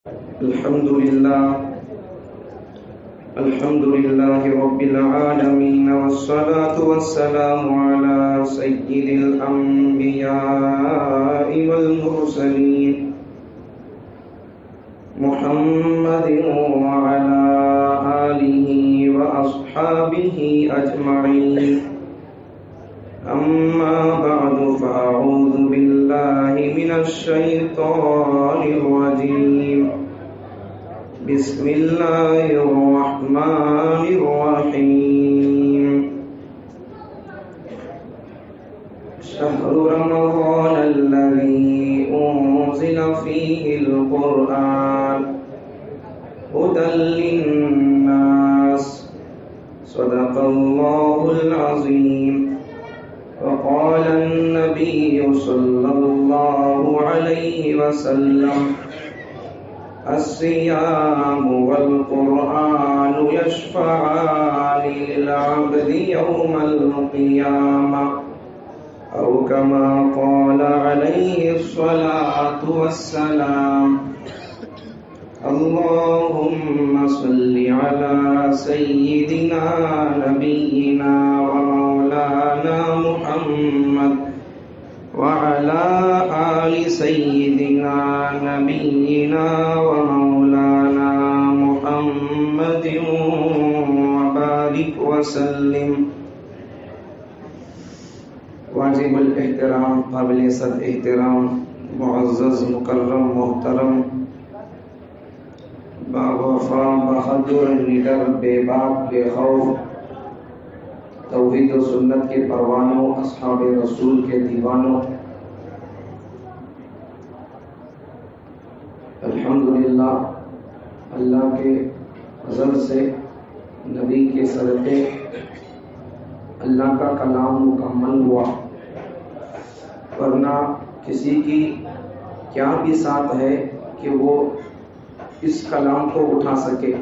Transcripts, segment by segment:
الحمد لله رب العالمين، والصلاة والسلام على سيد الأنبياء والمرسلين محمد وعلى آله وأصحابه أجمعين. أما بعد، فأعوذ بالله من الشيطان الرجيم. بسم الله الرحمن الرحيم. شهر رمضان الذي أنزل فيه القرآن هدى للناس. صدق الله العظيم. وقال النبي صلى الله عليه وسلم: الصيام والقرآن يشفعان للعبد يوم القيامة، أو كما قال عليه الصلاة والسلام. اللهم صل على سيدنا نبينا ومولانا محمد وعلى آل سيدنا نبينا ومولانا محمد وبارك وسلم. واجب الاحترام، قابل صد احترام، معزز مکرم محترم، باوفا بہادر نڈر بے باک بے خوف، توحید و سنت کے پروانوں، اصحاب رسول کے دیوانوں، الحمدللہ اللہ کے فضل سے نبی کے صدقے اللہ کا کلام مکمل ہوا، ورنہ کسی کی کیا بھی ساتھ ہے کہ وہ اس کلام کو اٹھا سکے.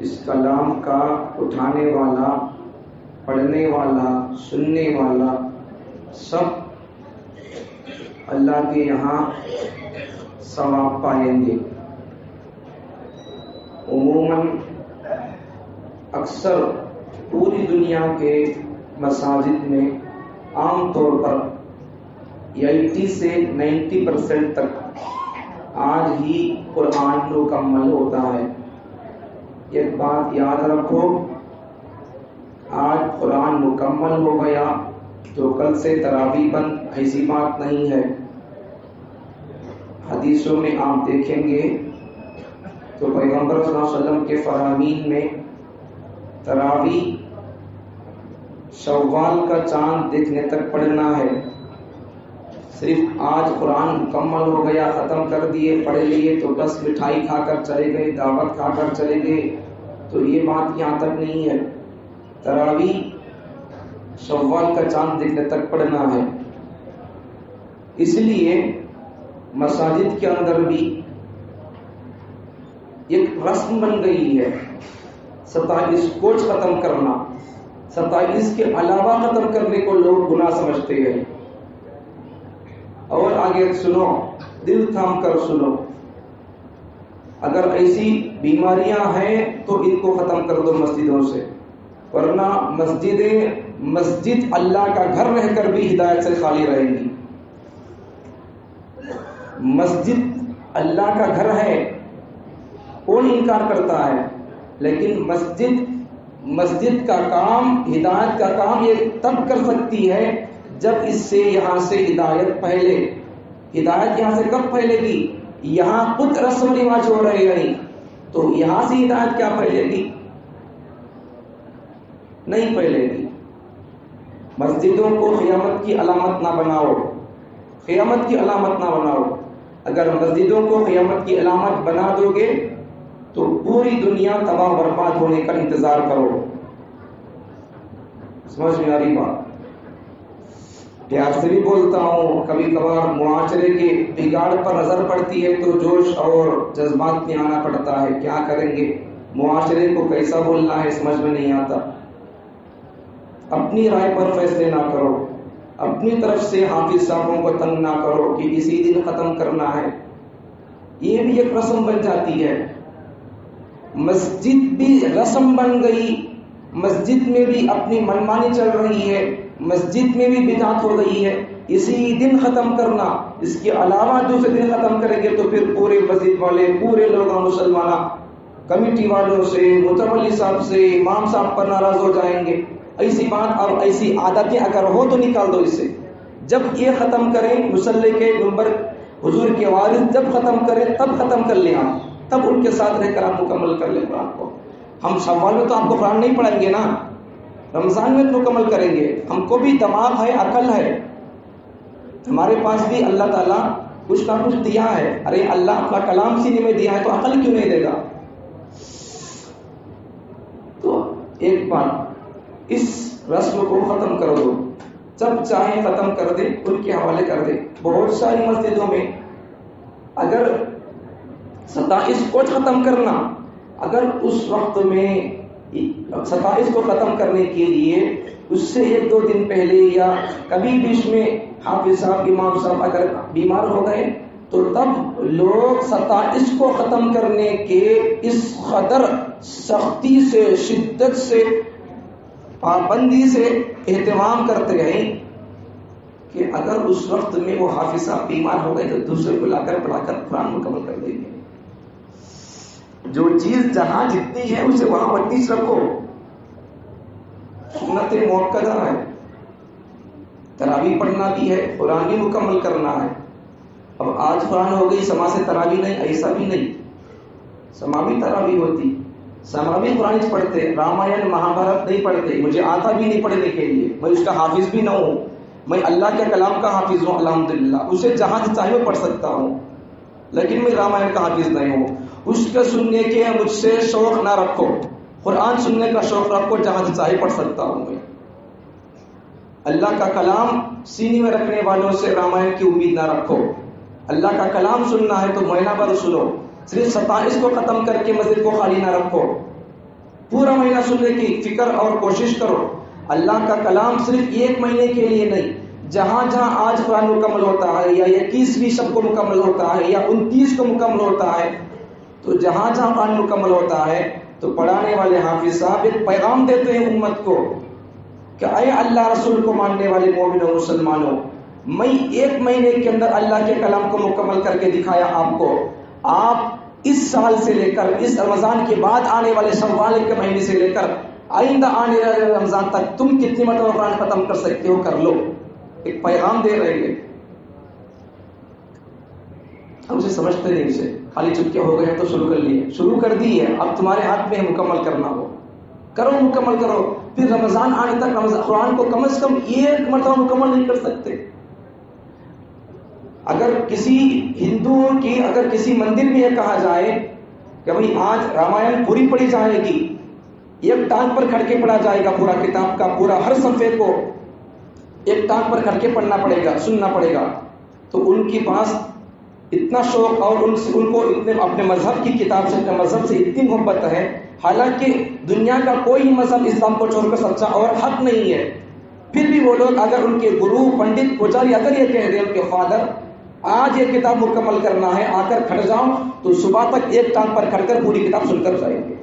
اس کلام کا اٹھانے والا، پڑھنے والا، سننے والا سب اللہ کے یہاں ثواب پائیں گے. عموماً اکثر پوری دنیا کے مساجد میں عام طور پر 80 سے 90% تک آج ہی قرآن مکمل ہوتا ہے. ایک بات یاد رکھو، آج قرآن مکمل ہو گیا تو کل سے تراویح بند، ایسی بات نہیں ہے. حدیثوں میں آپ دیکھیں گے تو پیغمبر صلی اللہ علیہ وسلم کے فرامین میں تراویح شوال کا چاند دیکھنے تک پڑھنا ہے. صرف آج قرآن مکمل ہو گیا، ختم کر دیے، پڑھ لیے تو بس مٹھائی کھا کر چلے گئے، دعوت کھا کر چلے گئے، تو یہ بات یہاں تک نہیں ہے. تراویح شوال کا چاند دیکھنے تک پڑھنا ہے. اس لیے مساجد کے اندر بھی ایک رسم بن گئی ہے 27 کوچ ختم کرنا. 27 کے علاوہ ختم کرنے کو لوگ گناہ سمجھتے ہیں. اور آگے سنو، دل تھام کر سنو، اگر ایسی بیماریاں ہیں تو ان کو ختم کر دو مسجدوں سے، ورنہ مسجد اللہ کا گھر رہ کر بھی ہدایت سے خالی رہیں گی. مسجد اللہ کا گھر ہے، کون انکار کرتا ہے، لیکن مسجد کا کام، ہدایت کا کام یہ تب کر سکتی ہے جب اس سے یہاں سے ہدایت پھیلے. ہدایت یہاں سے کب پھیلے گی؟ یہاں خود رسم و رواج ہو رہے ہیں تو یہاں سے ہدایت کیا پھیلے گی؟ نہیں پھیلے گی. مسجدوں کو قیامت کی علامت نہ بناؤ، قیامت کی علامت نہ بناؤ. اگر مسجدوں کو قیامت کی علامت بنا دو گے تو پوری دنیا تباہ برباد ہونے کا انتظار کرو. سمجھ میں آ رہی بات؟ پیار سے بھی بولتا ہوں، کبھی کبھار معاشرے کے بگاڑ پر نظر پڑتی ہے تو جوش اور جذبات میں آنا پڑتا ہے. کیا کریں گے، معاشرے کو کیسا بولنا ہے سمجھ میں نہیں آتا. اپنی رائے پر فیصلے نہ کرو. اپنی طرف سے حافظ صاحبوں کو تنگ نہ کرو کہ اسی دن ختم کرنا ہے. یہ بھی ایک رسم بن جاتی ہے. مسجد بھی رسم بن گئی، مسجد میں بھی اپنی منمانی چل رہی ہے، مسجد میں بھی بدعت ہو گئی ہے. اسی دن ختم کرنا، اس کے علاوہ دوسرے دن ختم کریں گے تو پھر پورے مسجد والے، پورے لوگ مسلمان کمیٹی والوں سے، متولی صاحب سے، امام صاحب پر ناراض ہو جائیں گے. ایسی بات اور ایسی عادتیں اگر ہو تو نکال دو اس سے. جب یہ ختم کریں مصلی کے نمبر حضور کے وارث جب ختم کریں تب ختم کر لیں آپ، تب ان کے ساتھ رہ کر آپ مکمل کر لیں قرآن کو. ہم شوال میں تو آپ کو قرآن نہیں پڑھائیں گے نا، رمضان میں تو مکمل کریں گے. ہم کو بھی دماغ ہے، عقل ہے، ہمارے پاس بھی اللہ تعالیٰ کچھ نہ کچھ دیا ہے. ارے اللہ اپنا کلام سینے میں دیا ہے تو عقل کیوں نہیں دے گا؟ تو ایک بات، اس رسم کو ختم کر دو، جب چاہیں ختم کر دے، ان کے حوالے کر دے. بہت ساری مسجدوں میں اگر 27 کو ختم کرنا، اگر اس وقت میں 27 کو ختم کرنے کے لیے اس سے 1-2 دن پہلے یا کبھی بیچ میں حافظ صاحب، امام صاحب اگر بیمار ہو گئے تو تب لوگ 27 کو ختم کرنے کے اس قدر سختی سے، شدت سے، پابندی سے اہتمام کرتے ہیں کہ اگر اس وقت میں وہ حافظ صاحب بیمار ہو گئے تو دوسرے کو لا کر پڑھا کر قرآن مکمل کر دیں گے. جو چیز جہاں جتنی ہے اسے وہاں 32 رکھو. سنت موقدہ ہے، تراویح پڑھنا بھی ہے، قرآن بھی مکمل کرنا ہے. اب آج قرآن ہو گئی، سما سے تراویح نہیں، ایسا بھی نہیں. سما بھی تراویح ہوتی، سما بھی قرآن پڑھتے، رامائن مہابھارت نہیں پڑھتے. مجھے آتا بھی نہیں پڑھنے کے لیے، میں اس کا حافظ بھی نہ ہوں. میں اللہ کے کلام کا حافظ ہوں الحمدللہ، اسے جہاں سے چاہے میں پڑھ سکتا ہوں، لیکن میں رامائن کا حافظ نہیں ہوں. اس کے سننے کے مجھ سے شوق نہ رکھو، قرآن سننے کا شوق رکھو، جہاں سے چاہے پڑھ سکتا ہوں. میں اللہ کا کلام سینے میں رکھنے والوں سے رامائن کی امید نہ رکھو. اللہ کا کلام سننا ہے تو مہینہ بھر سنو. صرف 27 کو ختم کر کے مسجد کو خالی نہ رکھو، پورا مہینہ سننے کی فکر اور کوشش کرو. اللہ کا کلام صرف 1 مہینے کے لیے نہیں، جہاں جہاں آج قرآن مکمل ہوتا ہے یا 21ویں شب کو مکمل ہوتا ہے یا 29 کو مکمل ہوتا ہے، تو جہاں جہاں قرآن مکمل ہوتا ہے تو پڑھانے والے حافظ صاحب ایک پیغام دیتے ہیں امت کو کہ اے اللہ رسول کو ماننے والے مومنوں، مسلمانوں، میں 1 مہینے کے اندر اللہ کے کلام کو مکمل کر کے دکھایا آپ کو. آپ اس سال سے لے کر اس رمضان کے بعد آنے والے شوال کے مہینے سے لے کر آئندہ آنے والے رمضان تک تم کتنی مرتبہ قرآن ختم کر سکتے ہو کر لو. ایک پیغام دے رہے ہیں. ہم اسے سمجھتے نہیں، اسے خالی چپکے ہو گئے تو شروع کر لیے، شروع کر دی ہے، اب تمہارے ہاتھ میں ہے مکمل کرنا ہو، کرو، مکمل کرو. پھر رمضان آنے تک قرآن کو کم از کم 1 مرتبہ مکمل نہیں کر سکتے. اگر کسی ہندو کی، اگر کسی مندر میں یہ کہا جائے کہ بھئی آج رامائن پوری پڑھی جائے گی، 1 ٹانگ پر کھڑ کے پڑھا جائے گا، پورا کتاب کا پورا ہر صفحے کو 1 ٹانگ پر کھڑ کے پڑھنا پڑے گا، سننا پڑے گا، تو ان کے پاس اتنا شوق اور ان کو اتنے اپنے مذہب کی کتاب سے، اپنے مذہب سے اتنی محبت ہے. حالانکہ دنیا کا کوئی مذہب اسلام کو چھوڑ کر سچا اور حق نہیں ہے، پھر بھی وہ لوگ اگر ان کے گرو، پنڈت، پجاری اگر یہ کہہ دیں ان کے فادر آج یہ کتاب مکمل کرنا ہے، آ کر کھڑ جاؤ، تو صبح تک 1 ٹانگ پر کھڑ کر پوری کتاب سن کر جائیں گے.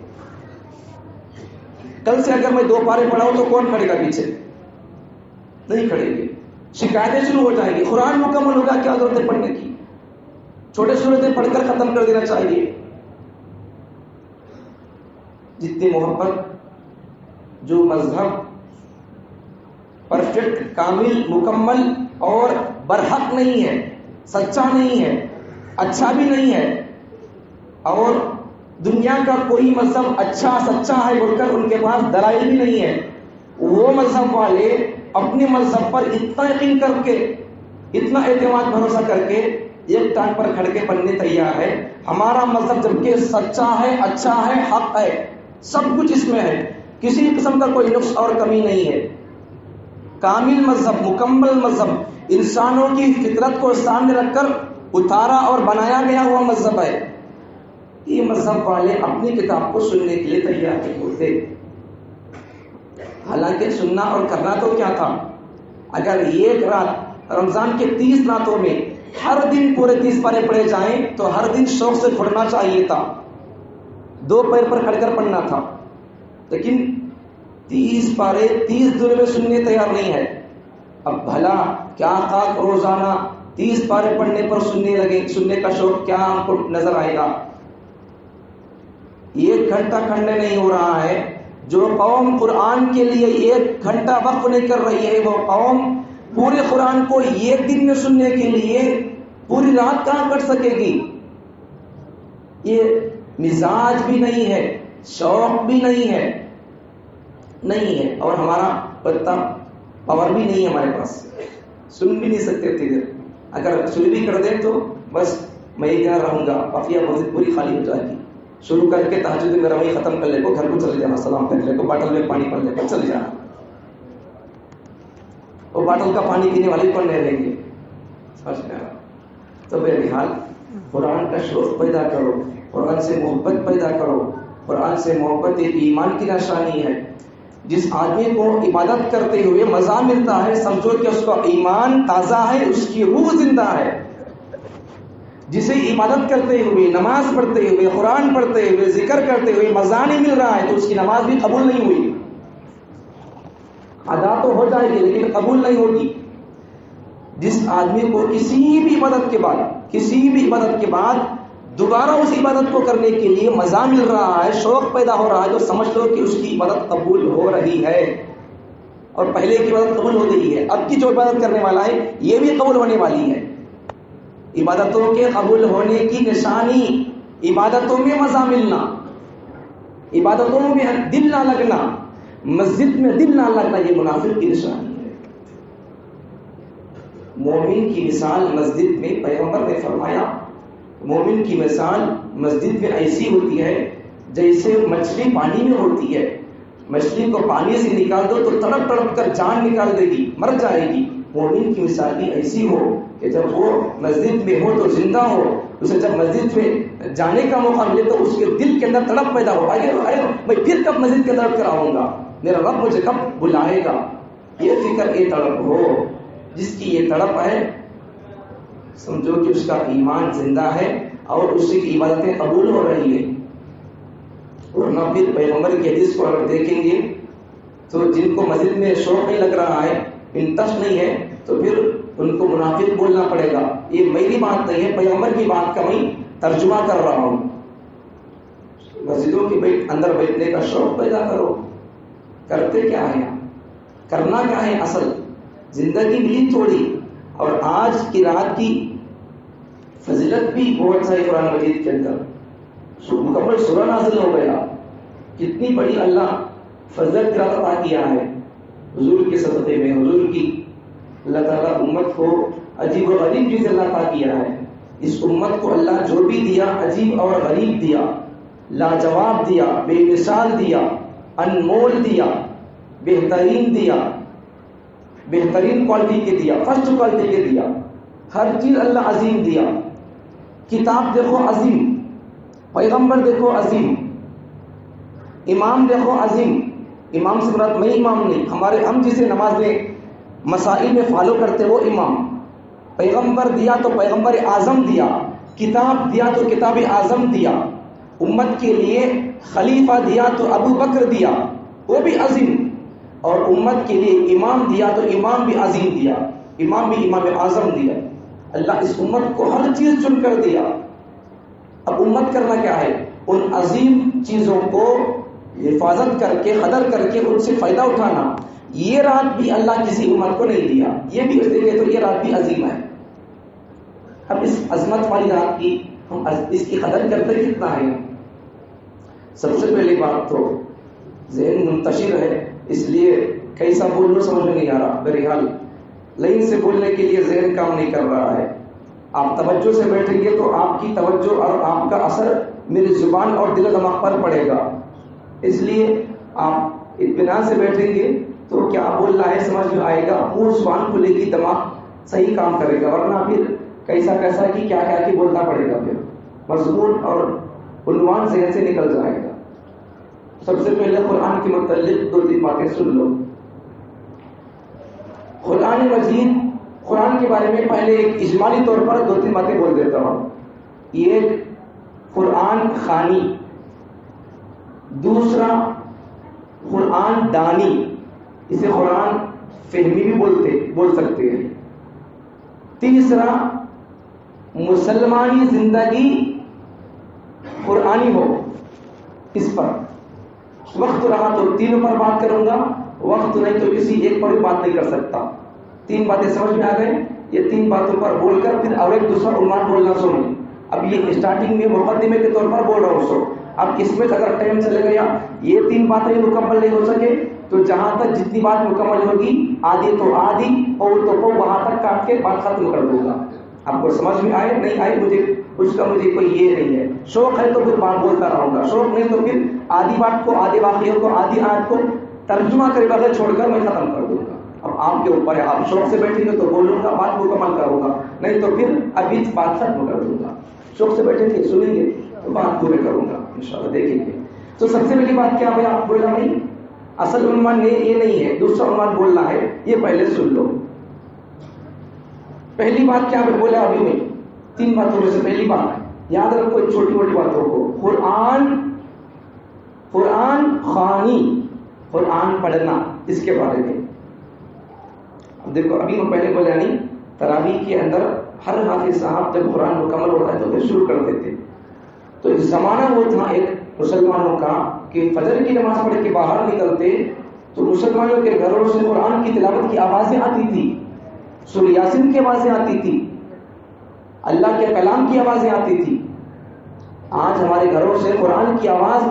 کل سے اگر میں 2 پارے پڑھاؤں تو کون کھڑے گا؟ پیچھے نہیں کھڑیں گے. شکایتیں شروع ہو جائیں گی، قرآن مکمل ہوگا، کیا ضرورت ہے پڑھنے کی، چھوٹے صورتیں پڑھ کر ختم کر دینا چاہیے. جتنی محبت، جو مذہب پرفیکٹ، کامل، مکمل اور برحق نہیں ہے، سچا نہیں ہے، اچھا بھی نہیں ہے، اور دنیا کا کوئی مذہب اچھا سچا ہے بول کر ان کے پاس دلائل بھی نہیں ہے، وہ مذہب والے اپنے مذہب پر اتنا یقین کر کے، اتنا اعتماد بھروسہ کر کے 1 ٹانگ پر کھڑ کے پڑھنے تیار ہے. ہمارا مذہب جبکہ سچا ہے، اچھا ہے، حق ہے، سب کچھ اس میں ہے، کسی قسم کا کوئی نقص اور کمی نہیں ہے، کامل مذہب، مکمل مذہب، انسانوں کی فطرت کو سامنے رکھ کر اتارا اور بنایا گیا ہوا مذہب ہے. یہ مذہب والے اپنی کتاب کو سننے کے لیے تیار نہیں ہوتے. حالانکہ سننا اور کرنا تو کیا تھا، اگر ایک رات رمضان کے 30 راتوں میں ہر دن پورے 30 پارے پڑھے جائیں تو ہر دن شوق سے پڑھنا چاہیے تھا، 2 پیر پر کھڑ کر پڑھنا تھا، لیکن 30 پارے 30 دن میں سننے تیار نہیں ہے۔ اب بھلا کیا خاک روزانہ 30 پارے پڑھنے پر سننے کا شوق کیا ہم کو نظر آئے گا؟ 1 گھنٹہ کھڑنے نہیں ہو رہا ہے۔ جو قوم قرآن کے لیے 1 گھنٹہ وقف نہیں کر رہی ہے، وہ قوم پورے قرآن کو 1 دن میں سننے کے لیے پوری رات کہاں کٹ سکے گی؟ یہ مزاج بھی نہیں ہے، شوق بھی نہیں ہے، اور ہمارا اتنا پاور بھی نہیں ہے ہمارے پاس، سن بھی نہیں سکتے تھے۔ اگر شروع بھی کر دیں تو بس میں ہی کہاں رہوں گا، بقیہ مسجد پوری خالی ہو جائے گی۔ شروع کر کے تہجد میں وہی ختم کر لے کو، گھر کو چلے جانا، سلام کر لے کو، باٹل میں پانی پڑ لے کو چلے جانا، وہ باٹل کا پانی پینے والے کون نہیں رہیں گے؟ سمجھ میں آ رہا؟ تو بہرحال قرآن کا شوق پیدا کرو، قرآن سے محبت پیدا کرو۔ قرآن سے محبت ایک ایمان کی نشانی ہے۔ جس آدمی کو عبادت کرتے ہوئے مزہ ملتا ہے، سمجھو کہ اس کا ایمان تازہ ہے، اس کی روح زندہ ہے۔ جسے عبادت کرتے ہوئے، نماز پڑھتے ہوئے، قرآن پڑھتے ہوئے، ذکر کرتے ہوئے مزہ نہیں مل رہا ہے تو اس کی نماز بھی قبول نہیں ہوئی، ادا تو ہو جائے گی لیکن قبول نہیں ہوگی۔ جس آدمی کو کسی بھی عبادت کے بعد دوبارہ اس عبادت کو کرنے کے لیے مزہ مل رہا ہے، شوق پیدا ہو رہا ہے، تو سمجھ لو کہ اس کی عبادت قبول ہو رہی ہے، اور پہلے کی عبادت قبول ہو گئی ہے۔ اب کی جو عبادت کرنے والا ہے یہ بھی قبول ہونے والی ہے۔ عبادتوں کے قبول ہونے کی نشانی عبادتوں میں مزہ ملنا، عبادتوں میں دل نہ لگنا، مسجد میں دل نہ لگنا، یہ منافق کی نشانی ہے۔ مومن کی مثال مسجد میں، پیغمبر نے فرمایا مومن کی مثال مسجد میں ایسی ہوتی ہے جیسے مچھلی پانی میں ہوتی ہے۔ مچھلی کو پانی سے نکال دو تو تڑپ تڑپ کر جان نکال دے گی، مر جائے گی۔ مومن کی مثال بھی ایسی ہو کہ جب وہ مسجد میں ہو تو زندہ ہو، اسے جب مسجد میں جانے کا موقع ملے تو اس کے دل کے اندر تڑپ پیدا ہو، میں پھر کب مسجد کے طرف آؤں گا، میرا رب مجھے کب بلائے گا، یہ فکر، یہ تڑپ ہو۔ جس کی یہ تڑپ ہے سمجھو کہ اس کا ایمان زندہ ہے اور اس کی عبادتیں قبول ہو رہی ہے۔ ورنہ پھر پیغمبر کی حدیث کو اگر دیکھیں گے تو جن کو مسجد میں شوق نہیں لگ رہا ہے، انٹرسٹ نہیں ہے، تو پھر ان کو منافق بولنا پڑے گا۔ یہ میری بات نہیں ہے، پیغمبر کی بات کا میں ترجمہ کر رہا ہوں۔ مسجدوں کے اندر بیٹھنے کا شوق پیدا کرو۔ کرتے کیا ہے، کرنا کیا ہے؟ اصل زندگی ملی تھوڑی، اور آج کی رات کی فضیلت بھی بہت ساری قرآن مجید کے اندر مکمل سورہ نازل ہو گیا۔ کتنی بڑی اللہ فضیلت کا عطا کیا ہے حضور کے صدقے میں۔ حضور کی اللہ تعالیٰ امت کو عجیب و غریب چیز اللہ عطا کیا ہے۔ اس امت کو اللہ جو بھی دیا عجیب اور غریب دیا، لاجواب دیا، بے مثال دیا، انمول دیا، بہترین دیا، بہترین کوالٹی کے دیا، فرسٹ کوالٹی کے دیا، ہر چیز اللہ عظیم دیا۔ کتاب دیکھو عظیم، پیغمبر دیکھو عظیم، امام دیکھو عظیم۔ امام سے مراد میں امام نہیں، ہم جسے نماز میں مسائل میں فالو کرتے وہ امام۔ پیغمبر دیا تو پیغمبر اعظم دیا، کتاب دیا تو کتاب اعظم دیا، امت کے لیے خلیفہ دیا تو ابو بکر دیا، وہ بھی عظیم، اور امت کے لیے امام دیا تو امام بھی عظیم دیا، امام بھی امام اعظم دیا۔ اللہ اس امت کو ہر چیز چن کر دیا۔ اب امت کرنا کیا ہے؟ ان عظیم چیزوں کو حفاظت کر کے، قدر کر کے ان سے فائدہ اٹھانا۔ یہ رات بھی اللہ کسی امت کو نہیں دیا، یہ بھی اس لیے تو یہ رات بھی عظیم ہے۔ اب اس عظمت والی رات کی ہم اس کی قدر کرتے کتنا ہے؟ سب سے پہلی بات تو ذہن منتشر ہے، اس لیے کیسا بولنا سمجھ میں نہیں آ رہا۔ بہرحال لائن سے بولنے کے لیے ذہن کام نہیں کر رہا ہے۔ آپ توجہ سے بیٹھیں گے تو آپ کی توجہ اور آپ کا اثر میری زبان اور دل و دماغ پر پڑے گا، اس لیے آپ اطمینان سے بیٹھیں گے تو کیا بولنا ہے سمجھ میں آئے گا، منہ زبان کھلے گی، دماغ صحیح کام کرے گا، ورنہ پھر کیسا کی کیا کی بولنا پڑے گا، پھر مضمون اور عنوان ذہن سے نکل جائے گا۔ سب سے پہلے قرآن کے متعلق 2-3 باتیں سن لو۔ قرآن مجید، قرآن کے بارے میں پہلے ایک اجمالی طور پر 2-3 باتیں بول دیتا ہوں. یہ قرآن خوانی، دوسرا قرآن دانی، اسے قرآن فہمی بھی بول سکتے ہیں. تیسرا مسلمانی زندگی قرآنی ہو. اس پر وقت رہا تو تینوں پر بات کروں گا، وقت نہیں تو کسی ایک پر بھی بات نہیں کر سکتا. 3 باتیں سمجھ میں آ گئے. یہ 3 باتوں پر بول کر پھر اور ایک دوسرا عنوان بولنا سنیں. اب یہ اسٹارٹنگ میں مقدمے کے طور پر بول رہا ہوں. سو اب اس میں اگر ٹائم چلے گیا، یہ 3 باتیں مکمل نہیں ہو سکے تو جہاں تک جتنی بات مکمل ہوگی، آدھی تو آدھی اور تو وہاں تک کاٹ کے بات ختم کر دوں گا. آپ کو سمجھ میں آئے نہیں آئے مجھے اس کا مجھے کوئی یہ نہیں ہے. شوق ہے تو پھر بات بولتا رہوں گا، شوق نہیں تو پھر آدھی بات کو، آدھے واقعوں کو، آدھی آیت کو ترجمہ کرے بغیر چھوڑ کر میں ختم کر دوں گا. اب آپ کے اوپر ہے، آپ شوق سے بیٹھیں گے تو بولوں گا، بات مکمل کروں گا، نہیں تو پھر ابھی بات ختم کر دوں گا. شوق سے بیٹھیں گے، سنیں گے تو بات پورے کروں گا انشاءاللہ. دیکھیں گے. تو سب سے پہلی بات کیا ہے؟ آپ بولنا نہیں، اصل عنوان یہ نہیں ہے، دوسرا عنوان بولنا ہے. یہ پہلے سن لو. پہلی بات کیا ہے بولا ابھی میں؟ 3 باتوں میں سے پہلی بات یاد رکھو، چھوٹی موٹی باتوں کو. قرآن خوانی، قرآن پڑھنا، اس کے بارے میں دیکھو. ابھی میں پہلے بولا نہیں، تراویح کے اندر ہر حافظ صاحب جب قرآن مکمل ہوتا ہے تو پھر شروع کرتے تھے. تو اس زمانہ وہ تھا ایک مسلمانوں کا کہ فجر کی نماز پڑھ کے باہر نکلتے تو مسلمانوں کے گھروں سے قرآن کی تلاوت کی آوازیں آتی تھی، سورہ یاسین کی آوازیں آتی تھی، اللہ کے کلام کی آوازیں آتی تھی. آج ہمارے گھروں سے قرآن کی آواز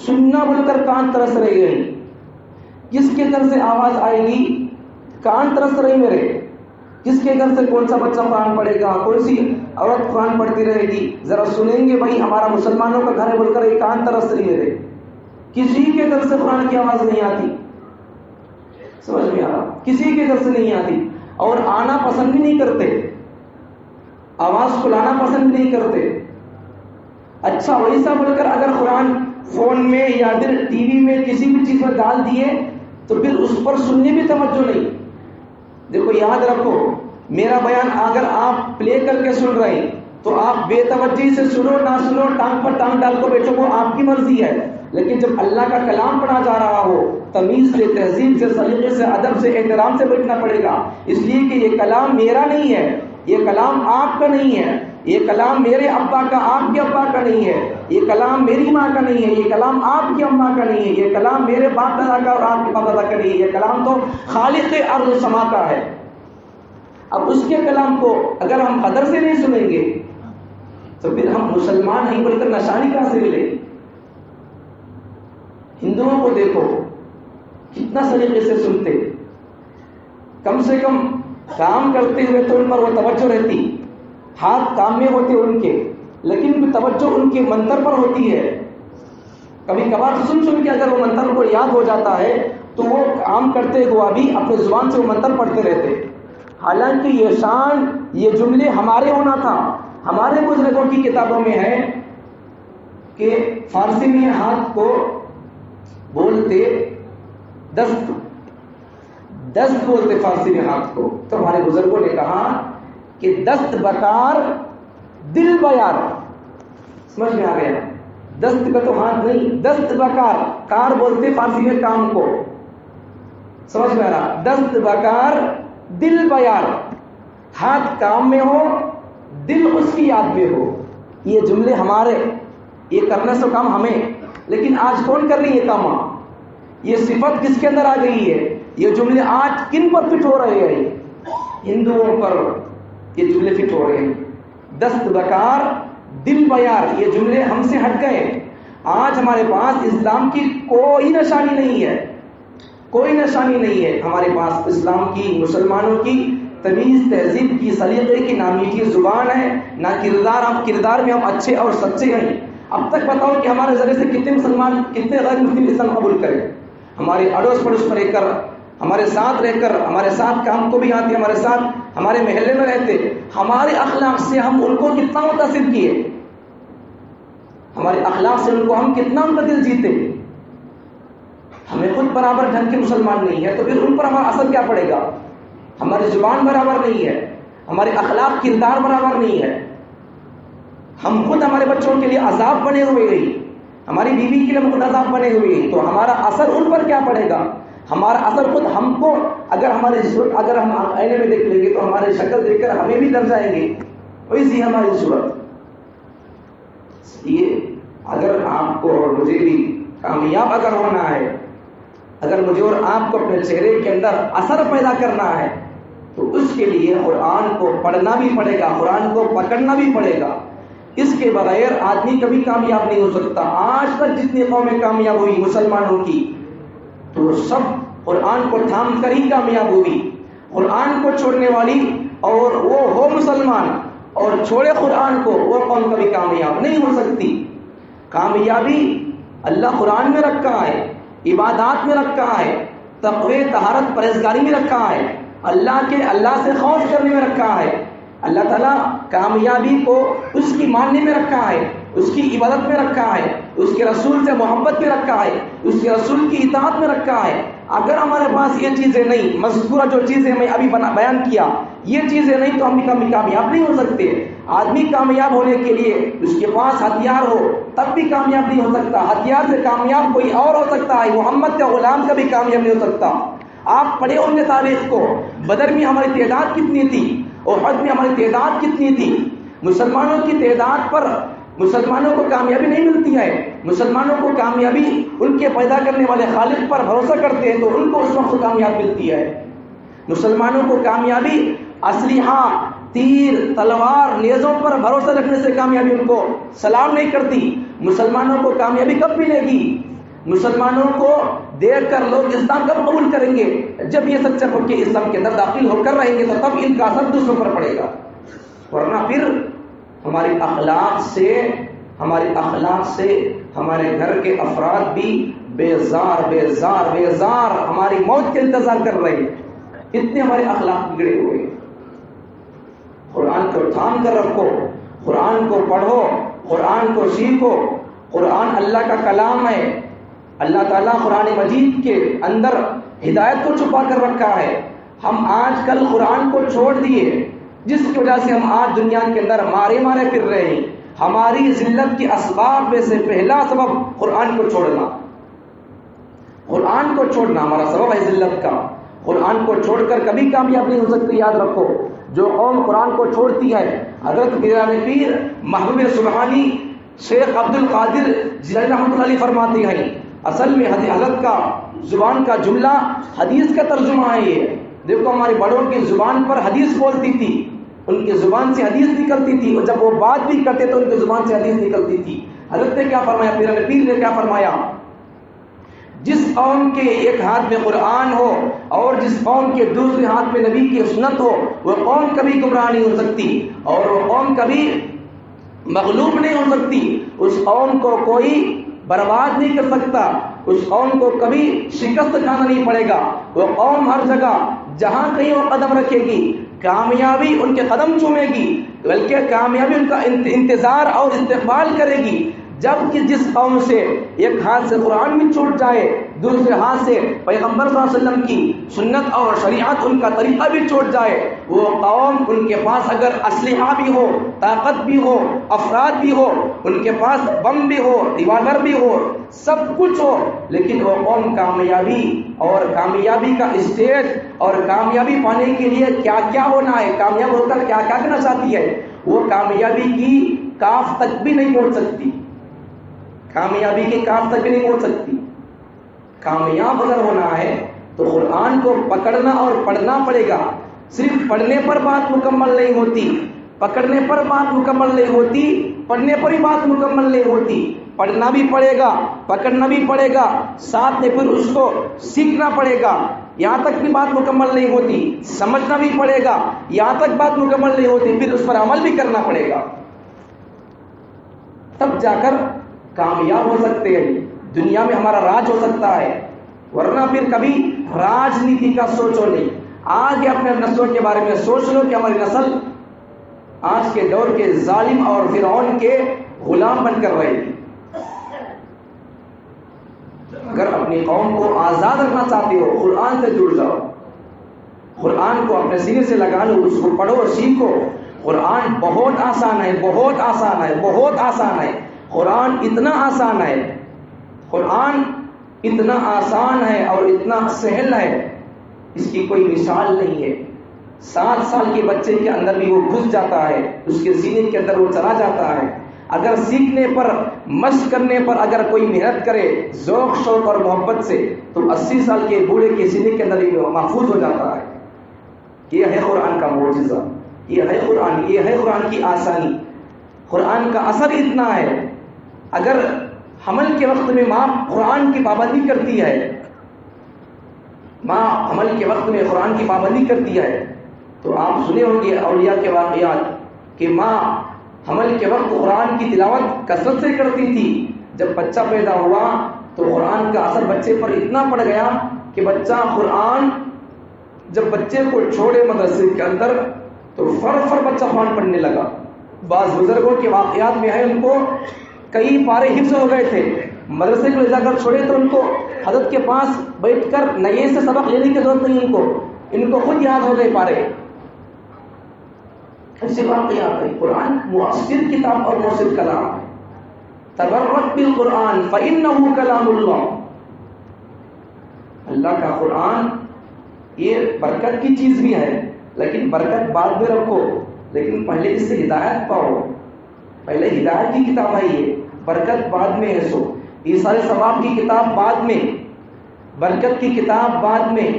سننا بول کر کان ترس رہے ہیں. کس کے گھر سے آواز آئے گی؟ کان ترس رہی میرے. کس کے گھر سے کون سا بچہ قرآن پڑھے گا، کون سی عورت قرآن پڑھتی رہے گی؟ ذرا سنیں گے بھائی، ہمارا مسلمانوں کا گھر ہے بول کر یہ کان ترس رہی میرے. کسی کے گھر سے قرآن کی آواز نہیں آتی. سمجھ میں آ رہا؟ کسی کے گھر سے نہیں آتی، اور آنا پسند بھی نہیں کرتے، آواز کو لانا پسند نہیں کرتے. اچھا ویسا بول کر اگر قرآن فون میں یا پھر ٹی وی میں کسی بھی چیز میں ڈال دیے تو پھر اس پر سننے بھی توجہ نہیں. دیکھو یاد رکھو، میرا بیان اگر آپ پلے کر کے سن رہے ہیں تو آپ بے توجہی سے سنو نہ سنو، ٹانگ پر ٹانگ ڈال کر بیٹھو، وہ آپ کی مرضی ہے. لیکن جب اللہ کا کلام پڑھا جا رہا ہو، تمیز سے، تہذیب سے، سلیقے سے، ادب سے، احترام سے بیٹھنا پڑے گا. اس لیے کہ یہ کلام میرا نہیں ہے، یہ کلام آپ کا نہیں ہے، یہ کلام میرے ابا کا، آپ کے ابا کا نہیں ہے، یہ کلام میری ماں کا نہیں ہے، یہ کلام آپ کی اماں کا نہیں ہے، یہ کلام میرے باپ دادا کا اور آپ کے باپ دادا کا نہیں ہے. یہ کلام تو خالق ارض و سما کا ہے. اب اس کے کلام کو اگر ہم قدر سے نہیں سنیں گے تو پھر ہم مسلمان نہیں بول کر نشانی کہاں سے ملے؟ ہندوؤں کو دیکھو کتنا سلیقے سے سنتے، کم سے کم کام کرتے ہوئے تو ان پر وہ توجہ رہتی، ہاتھ کام میں ہوتے ان کے، لیکن توجہ ان کے منتر پر ہوتی ہے. کبھی کبھار سن کے اگر وہ منتر کو یاد ہو جاتا ہے تو وہ کام کرتے ہوا بھی اپنے زبان سے وہ منتر پڑھتے رہتے. حالانکہ یہ شان، یہ جملے ہمارے ہونا تھا. ہمارے بزرگوں کی کتابوں میں ہے کہ فارسی میں ہاتھ کو بولتے دست بولتے فارسی میں ہاتھ کو. تو ہمارے بزرگوں نے کہا کہ دست بکار دل بیار. سمجھ میں آ گیا؟ دست کا تو ہاتھ نہیں، دست بکار، کار بولتے فارسی میں کام کو. سمجھ میں آ رہا؟ دست بکار دل بیار، ہاتھ کام میں ہو، دل اس کی یاد میں ہو. یہ جملے ہمارے، یہ کرنے سے کام ہمیں. لیکن آج کون کر رہی ہے کام؟ یہ صفت کس کے اندر آ گئی ہے؟ یہ جملے آج کن پر فٹ ہو رہے ہیں؟ ہندوؤں پر یہ جملے فٹ ہو رہے ہیں. دست بکار دل بیار، یہ جملے ہم سے ہٹ گئے. آج ہمارے پاس اسلام کی کوئی نشانی نہیں ہے، کوئی نشانی نہیں ہے ہمارے پاس اسلام کی، مسلمانوں کی تمیز، تہذیب کی، سلیقے کی. نہ میٹھی زبان ہے، نہ کردار. اب کردار میں ہم اچھے اور سچے ہیں. اب تک بتاؤ کہ ہمارے ذریعے سے کتنے مسلمان، کتنے غیر مسلم اسلام قبول کریں؟ ہمارے اڑوس پڑوس میں رہ کر، ہمارے ساتھ رہ کر، ہمارے ساتھ کام کو بھی آتے، ہمارے ساتھ ہمارے محلے میں رہتے، ہمارے اخلاق سے ہم ان کو کتنا متاثر کیے، ہمارے اخلاق سے ان کو ہم کتنا ان کا دل جیتے. ہمیں خود برابر ڈھنگ کے مسلمان نہیں ہے تو پھر ان پر ہمارا اثر کیا پڑے گا؟ ہماری زبان برابر نہیں ہے، ہمارے اخلاق کردار برابر نہیں ہے، ہم خود ہمارے بچوں کے لیے عذاب بنے ہوئے ہیں، ہماری بیوی کے لیے ہم خود عذاب بنے ہوئے ہیں، تو ہمارا اثر ان پر کیا پڑے گا؟ ہمارا اثر خود ہم کو، اگر ہم آئینے میں دیکھ لیں گے تو ہماری شکل دیکھ کر ہمیں بھی ڈر جائیں گے، ویسی ہماری صورت. اس لیے اگر آپ کو اور مجھے بھی کامیاب اگر ہونا ہے، اگر مجھے اور آپ کو اپنے چہرے کے اندر اثر پیدا کرنا ہے، تو اس کے لیے قرآن کو پڑھنا بھی پڑے گا، قرآن کو پکڑنا بھی پڑے گا. اس کے بغیر آدمی کبھی کامیاب نہیں ہو سکتا. آج تک جتنی قومیں کامیاب ہوئی مسلمانوں کی، تو سب قرآن کو تھام کر ہی کامیاب ہوئی. قرآن کو چھوڑنے والی اور وہ ہو مسلمان اور چھوڑے قرآن کو، وہ قوم کبھی کامیاب نہیں ہو سکتی. کامیابی اللہ قرآن میں رکھا ہے، عبادات میں رکھا ہے، تقوی طہارت پرہیزگاری میں رکھا ہے، اللہ سے خوف کرنے میں رکھا ہے. اللہ تعالیٰ کامیابی کو اس کی ماننے میں رکھا ہے، اس کی عبادت میں رکھا ہے، اس کے رسول سے محبت میں رکھا ہے، اس کے رسول کی اطاعت میں رکھا ہے. اگر ہمارے پاس یہ چیزیں نہیں، مذکورہ جو چیزیں میں ابھی بیان کیا، یہ چیزیں نہیں تو ہم کبھی کامیاب نہیں ہو سکتے. آدمی کامیاب ہونے کے لیے اس کے پاس ہتھیار ہو تب بھی کامیاب نہیں ہو سکتا. ہتھیار سے کامیاب کوئی اور ہو سکتا ہے، محمد کا غلام کبھی کامیاب نہیں ہو سکتا. آپ پڑھے ہوں گے تاریخ کو، بدر میں ہماری تعداد کتنی تھی، احد میں ہماری تعداد کتنی تھی. مسلمانوں کی تعداد پر مسلمانوں کو کامیابی نہیں ملتی ہے. مسلمانوں کو کامیابی ان کے پیدا کرنے والے خالق پر بھروسہ کرتے ہیں تو ان کو اس وقت کامیاب ملتی ہے. مسلمانوں کو کامیابی اسلحہ، تیر، تلوار، نیزوں پر بھروسہ رکھنے سے کامیابی ان کو سلام نہیں کرتی. مسلمانوں کو کامیابی کب ملے گی؟ مسلمانوں کو دیکھ کر لوگ اسلام کب قبول کریں گے؟ جب یہ سچے ہو کے اسلام کے اندر داخل ہو کر رہیں گے تو تب ان کا اثر دوسروں پر پڑے گا. ورنہ پھر ہماری اخلاق سے ہمارے گھر کے افراد بھی بیزار ہماری موت کے انتظار کر رہے ہیں. اتنے ہمارے اخلاق بگڑے ہوئے ہیں. قرآن کو تھام کر رکھو، قرآن کو پڑھو، قرآن کو سیکھو. قرآن اللہ کا کلام ہے. اللہ تعالیٰ قرآن مجید کے اندر ہدایت کو چھپا کر رکھا ہے. ہم آج کل قرآن کو چھوڑ دیے، جس کی وجہ سے ہم آج دنیا کے اندر مارے پھر رہے ہیں. ہماری ذلت کے اسباب میں سے پہلا سبب قرآن کو چھوڑنا. قرآن کو چھوڑنا ہمارا سبب ہے ذلت کا. قرآن کو چھوڑ کر کبھی کامیاب نہیں ہو سکتی. یاد رکھو، جو قوم قرآن کو چھوڑتی ہے، حضرت پیران پیر محبوب سبحانی شیخ عبد القادر جیلانی رحمۃ اللہ علیہ فرماتے ہیں، اصل میں حضرت کا زبان کا جملہ حدیث کا ترجمہ ہے. یہ دیکھو، ہمارے بڑوں کی زبان پر حدیث بولتی تھی، ان کی زبان سے حدیث نکلتی تھی، اور جب وہ بات بھی کرتے تو ان کی زبان سے حدیث نکلتی تھی. حضرت نے کیا فرمایا، پیران پیر نے کیا فرمایا، جس قوم کے ایک ہاتھ میں قرآن ہو اور جس قوم کے دوسرے ہاتھ میں نبی کی سنت ہو، وہ قوم کبھی گمراہ نہیں ہو سکتی اور وہ قوم کبھی مغلوب نہیں ہو سکتی. اس قوم کو کوئی برباد نہیں کر سکتا، اس قوم کو کبھی شکست کھانا نہیں پڑے گا. وہ قوم ہر جگہ جہاں کہیں وہ قدم رکھے گی، کامیابی ان کے قدم چومے گی، بلکہ کامیابی ان کا انتظار اور استقبال کرے گی. جبکہ جس قوم سے ایک ہاتھ سے قرآن بھی چھوٹ جائے، دوسرے ہاتھ سے پیغمبر صلی اللہ علیہ وسلم کی سنت اور شریعت ان کا طریقہ بھی چھوٹ جائے، وہ قوم ان کے پاس اگر اسلحہ بھی ہو، طاقت بھی ہو، افراد بھی ہو، ان کے پاس بم بھی ہو، ریوالور بھی ہو، سب کچھ ہو، لیکن وہ قوم کامیابی اور کامیابی کا اسٹیج اور کامیابی پانے کے لیے کیا کیا ہونا ہے، کامیاب ہو کر کیا کیا کرنا چاہتی ہے، وہ کامیابی کی کاف تک بھی نہیں پہنچ سکتی. کامیابی کی کام تک بھی نہیں پہنچ سکتی. کامیاب اگر ہونا ہے تو قرآن کو پکڑنا اور پڑھنا پڑے گا. صرف پڑھنے پر بات مکمل نہیں ہوتی، پکڑنے پر بات مکمل نہیں ہوتی، پڑھنے پر ہی بات مکمل نہیں ہوتی. پڑھنا بھی پڑے گا، پکڑنا بھی پڑے گا، ساتھ میں پھر اس کو سیکھنا پڑے گا. یہاں تک بھی بات مکمل نہیں ہوتی، سمجھنا بھی پڑے گا. یہاں تک بات مکمل نہیں ہوتی، پھر اس پر عمل بھی کرنا پڑے گا. تب جا کر کامیاب ہو سکتے ہیں، دنیا میں ہمارا راج ہو سکتا ہے. ورنہ پھر کبھی راجنیتی کا سوچو نہیں. آج اپنے نسلوں کے بارے میں سوچ لو کہ ہماری نسل آج کے دور کے ظالم اور فرعون کے غلام بن کر رہے گی. اگر اپنی قوم کو آزاد رکھنا چاہتے ہو، قرآن سے جڑ جاؤ. قرآن کو اپنے سینے سے لگا لو، اس کو پڑھو اور سیکھو۔ قرآن بہت آسان ہے، بہت آسان ہے، بہت آسان ہے۔ قرآن اتنا آسان ہے، قرآن اتنا آسان ہے اور اتنا سہل ہے، اس کی کوئی مثال نہیں ہے۔ 7 سال کے بچے کے اندر بھی وہ گھس جاتا ہے، اس کے سینے کے اندر وہ چلا جاتا ہے۔ اگر سیکھنے پر، مشق کرنے پر اگر کوئی محنت کرے ذوق شوق اور محبت سے، تو 80 سال کے بوڑھے کے سینے کے اندر ہی محفوظ ہو جاتا ہے۔ یہ ہے قرآن کا معجزہ، یہ ہے قرآن، یہ ہے قرآن کی آسانی۔ قرآن کا اثر اتنا ہے، اگر حمل کے وقت میں ماں قرآن کی پابندی کرتی ہے، ماں حمل کے وقت میں قرآن کی پابندی کرتی ہے، تو آپ سنے ہوں گے اولیاء کے واقعات کہ ماں حمل کے وقت قرآن کی تلاوت کثرت سے کرتی تھی۔ جب بچہ پیدا ہوا تو قرآن کا اثر بچے پر اتنا پڑ گیا کہ بچہ قرآن، جب بچے کو چھوڑے مدرسے کے اندر تو فر بچہ قرآن پڑھنے لگا۔ بعض بزرگوں کے واقعات میں ہے ان کو کئی پارے حفظ ہو گئے تھے، مدرسے کو لے جا کر چھوڑے تو ان کو حضرت کے پاس بیٹھ کر نئے سے سبق لینے کی ضرورت نہیں، ان کو خود یاد ہو گئے پارے۔ ایسے واقعات ہے۔ قرآن مؤثر کتاب اور مؤثر کلام ہے۔ تبرک بالقرآن فإنہ کلام اللہ، اللہ کا قرآن یہ برکت کی چیز بھی ہے، لیکن برکت بعد میں رکھو، لیکن پہلے اس سے ہدایت پاؤ۔ پہلے ہدایت کی کتاب ہے یہ، برکت بعد میں ہے۔ سو ایثار ثواب کی کتاب بعد میں، برکت کی کتاب بعد میں،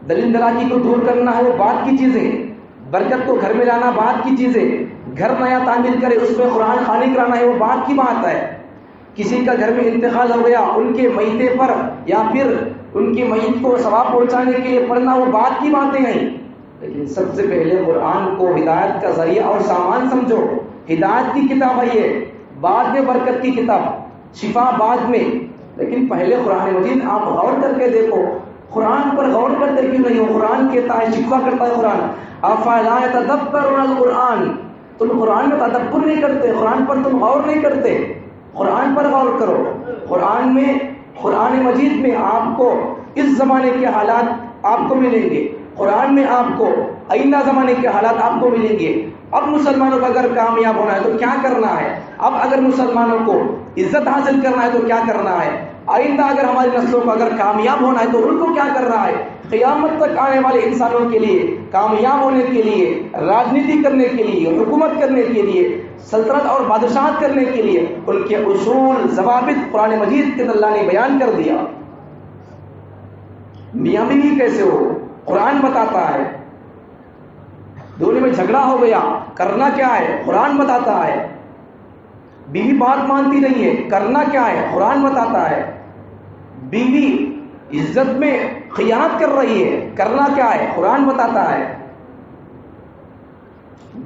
دلیل دراکی کو دور کرنا ہے وہ بعد کی چیزیں، برکت کو گھر میں لانا بعد کی چیزیں، گھر نیا تعمیر کرے اس میں قرآن خوانی کرانا ہے وہ بعد کی بات ہے۔ کسی کا گھر میں انتقال ہو گیا، ان کے میتے پر یا پھر ان کی میت کو ثواب پہنچانے کے لیے پڑھنا وہ بعد کی باتیں ہیں، لیکن سب سے پہلے قرآن کو ہدایت کا ذریعہ اور سامان سمجھو۔ ہدایت کی کتاب ہے یہ، بعد میں برکت کی کتاب، شفا بعد میں، لیکن پہلے قرآن مجید آپ غور کر کے دیکھو۔ قرآن پر غور کرتے کیوں نہیں ہو؟ قرآن کہتا ہے، شفا کرتا ہے قرآن، افلا یتدبرون القرآن، تم قرآن میں تدبر نہیں کرتے، قرآن پر تم غور نہیں کرتے۔ قرآن پر غور کرو۔ قرآن میں، قرآن مجید میں آپ کو اس زمانے کے حالات آپ کو ملیں گے، قرآن میں آپ کو آئندہ زمانے کے حالات آپ کو ملیں گے۔ اب مسلمانوں کو اگر کامیاب ہونا ہے تو کیا کرنا ہے، اب اگر مسلمانوں کو عزت حاصل کرنا ہے تو کیا کرنا ہے، آئندہ اگر ہماری نسلوں کو اگر کامیاب ہونا ہے تو ان کو کیا کرنا ہے، قیامت تک آنے والے انسانوں کے لیے کامیاب ہونے کے لیے، راجنیتی کرنے کے لیے، حکومت کرنے کے لیے، سلطنت اور بادشاہت کرنے کے لیے ان کے اصول ضوابط قرآن مجید کے اللہ نے بیان کر دیا۔ میاں بیوی کیسے ہو قرآن بتاتا ہے، دونوں میں جھگڑا ہو گیا کرنا کیا ہے قرآن بتاتا ہے، بیوی بات مانتی نہیں ہے کرنا کیا ہے قرآن بتاتا ہے، بیوی عزت میں خیانت کر رہی ہے کرنا کیا ہے قرآن بتاتا ہے،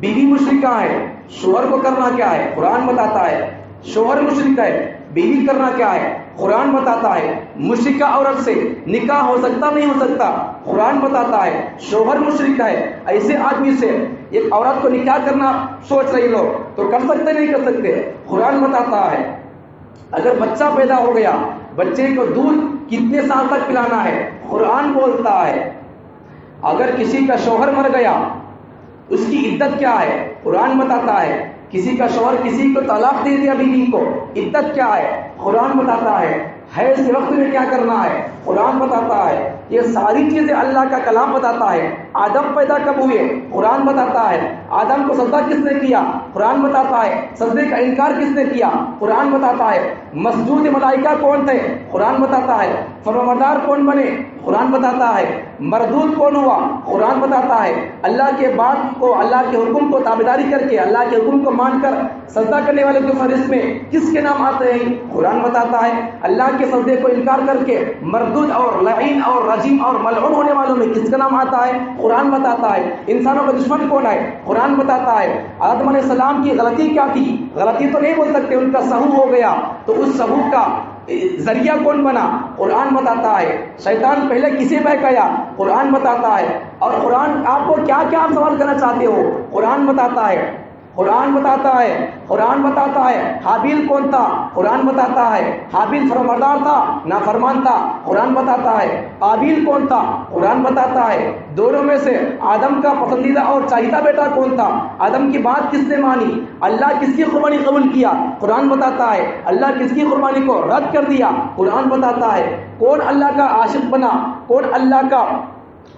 بیوی مشرکہ ہے شوہر کو کرنا کیا ہے قرآن بتاتا ہے، شوہر مشرک ہے بیوی کرنا کیا ہے قرآن بتاتا ہے، مشرکہ عورت سے نکاح ہو سکتا نہیں ہو سکتا قرآن بتاتا ہے، شوہر مشرک ہے ایسے آدمی سے ایک عورت کو نکاح کرنا سوچ رہی لو تو کر سکتے نہیں کر سکتے قرآن بتاتا ہے، اگر بچہ پیدا ہو گیا بچے کو دودھ کتنے سال تک پلانا ہے قرآن بولتا ہے، اگر کسی کا شوہر مر گیا اس کی عدت کیا ہے قرآن بتاتا ہے، کسی کا شوہر کسی کو طلاق دے دیا بیوی کو عدت کیا ہے قرآن بتاتا ہے، حیض کے وقت میں کیا کرنا ہے قرآن بتاتا ہے، یہ ساری چیزیں اللہ کا کلام بتاتا ہے۔ آدم پیدا کب ہوئے قرآن بتاتا ہے، آدم کو سجدہ کس نے کیا قرآن بتاتا ہے، سجدے کا انکار کس نے کیا قرآن بتاتا ہے، مسجود ملائکہ کون تھے قرآن بتاتا ہے، فرمانبردار کون بنے قرآن بتاتا ہے، مردود کون ہوا قرآن بتاتا ہے، اللہ کے بات کو، اللہ کے حکم کو تابعداری کر کے، اللہ کے حکم کو مان کر سجدہ کرنے والے کی فہرست میں کس کے نام آتے ہیں قرآن بتاتا ہے، اللہ کے سجدے کو انکار کر کے مردود اور لعین اور رجیم اور ملعون ہونے والوں میں کس کا نام آتا ہے قرآن بتاتا ہے، انسانوں کا دشمن کون ہے قرآن بتاتا ہے، آدم علیہ السلام کی غلطی کیا تھی، غلطی تو نہیں بول سکتے، ان کا سہو ہو گیا تو اس سہو کا ذریعہ کون بنا قرآن بتاتا ہے، شیطان پہلے کسے بہکایا قرآن بتاتا ہے، اور قرآن آپ کو کیا کیا آپ سوال کرنا چاہتے ہو قرآن بتاتا ہے، قرآن بتاتا ہے، قرآن بتاتا ہے حابیل کون تھا، قرآن بتاتا ہے حابیل فرمانبردار تھا نافرمان تھا، قرآن بتاتا ہے قابیل کون تھا، قرآن بتاتا ہے دونوں میں سے آدم کا پسندیدہ اور چاہیدہ بیٹا کون تھا، آدم کی بات کس نے مانی، اللہ کس کی قربانی قبول کیا، قرآن بتاتا ہے اللہ کس کی قربانی کو رد کر دیا، قرآن بتاتا ہے کون اللہ کا عاشق بنا، کون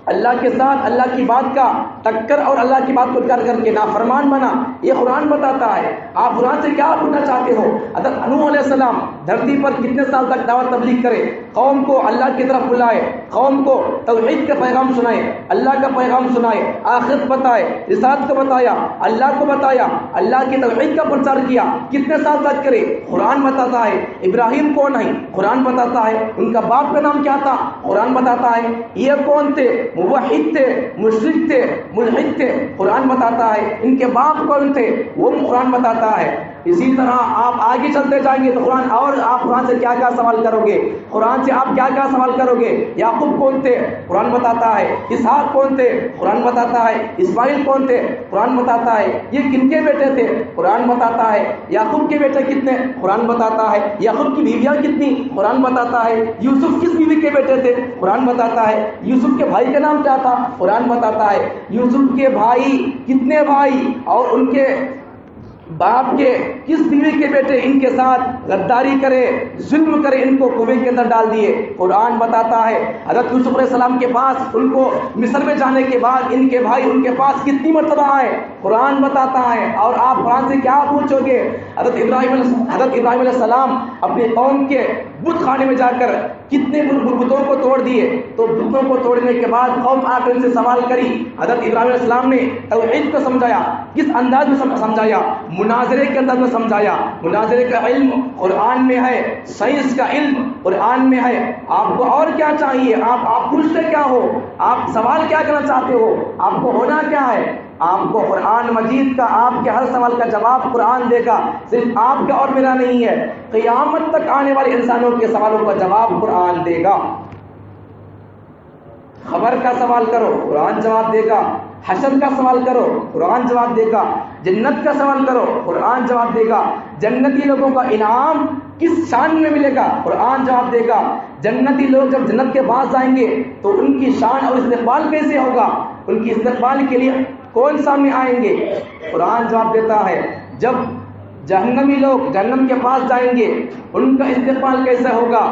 اللہ کے ساتھ اللہ کی بات کا ٹکر اور اللہ کی بات کو کر کے نافرمان بنا، یہ قرآن بتاتا ہے۔ آپ قرآن سے کیا پوچھنا چاہتے ہو؟ حضرت نوح علیہ السلام دھرتی پر کتنے سال تک دعوت تبلیغ کرے، قوم کو اللہ کی طرف بلائے، قوم کو توحید کا پیغام سنائے، اللہ کا پیغام سنائے، آخرت بتائے، رسالت کو بتایا، اللہ کو بتایا، اللہ کی توحید کا پرچار کیا، کتنے سال تک کرے؟ قرآن بتاتا ہے۔ ابراہیم کون ہے؟ قرآن بتاتا ہے۔ ان کا باپ کا نام کیا تھا؟ قرآن بتاتا ہے۔ یہ کون تھے؟ موحد تھے، مشرک تھے، ملحد تھے، قرآن بتاتا ہے۔ ان کے باپ کون تھے؟ وہ قرآن بتاتا ہے۔ اسی طرح آپ آگے چلتے جائیں گے تو قرآن، اور آپ قرآن سے کیا کیا سوال کرو گے، قرآن سے آپ کیا کیا سوال کرو گے۔ یعقوب کون تھے؟ قرآن بتاتا ہے۔ اسحاق کون تھے؟ قرآن بتاتا ہے۔ اسماعیل کون تھے؟ قرآن بتاتا ہے۔ یہ کن کے بیٹے تھے؟ قرآن بتاتا ہے۔ یعقوب کے بیٹے کتنے؟ قرآن بتاتا ہے۔ یعقوب کی بیویاں کتنی؟ قرآن بتاتا ہے۔ یوسف کس بیوی کے بیٹے تھے؟ قرآن بتاتا ہے۔ یوسف کے بھائی کا نام کیا تھا؟ قرآن بتاتا ہے۔ یوسف کے بھائی کتنے بھائی اور ان کے باپ کے کس بیوی کے بیٹے ان کے ساتھ غداری کرے، ظلم کرے، ان کو کنویں کے اندر ڈال دیے، قرآن بتاتا ہے۔ حضرت یوسف علیہ السلام کے پاس، ان کو مصر میں جانے کے بعد ان کے بھائی ان کے پاس کتنی مرتبہ آئے، قرآن بتاتا ہے۔ اور آپ قرآن سے کیا پوچھو گے؟ حضرت ابراہیم علیہ السلام اپنی قوم کے بت خانے میں جا کر کتنے بتوں کو توڑ دیے، تو بتوں کو توڑنے کے بعد قوم آ کر ان سے سوال کری، حضرت ابراہیم علیہ السلام نے توحید کو سمجھایا، کس انداز میں سمجھایا؟ مناظرے کے اندر میں سمجھایا۔ مناظرے کا علم قرآن میں ہے، سائنس کا علم قرآن میں ہے۔ آپ کو اور کیا چاہیے؟ آپ پوچھتے کیا ہو؟ آپ سوال کیا کرنا چاہتے ہو؟ آپ کو ہونا کیا ہے؟ آپ کو قرآن مجید کا آپ کے ہر سوال کا جواب قرآن دے گا، صرف آپ کا اور میرا نہیں ہے، قیامت تک آنے والے انسانوں کے سوالوں کا جواب قرآن دے گا۔ خبر کا سوال کرو، قرآن جواب دے گا۔ حشر کا سوال کرو، قرآن جواب دے گا۔ جنت کا سوال کرو، قرآن جواب دے گا۔ جنتی لوگوں کا انعام کس شان میں ملے گا؟ قرآن جواب دے گا۔ جنتی لوگ جب جنت کے پاس جائیں گے تو ان کی شان اور استقبال کیسے ہوگا؟ ان کی استقبال کے لیے کون سامنے آئیں گے؟ قرآن جواب دیتا ہے۔ جب جہنمی لوگ جہنم کے پاس جائیں گے ان کا استقبال کیسے ہوگا،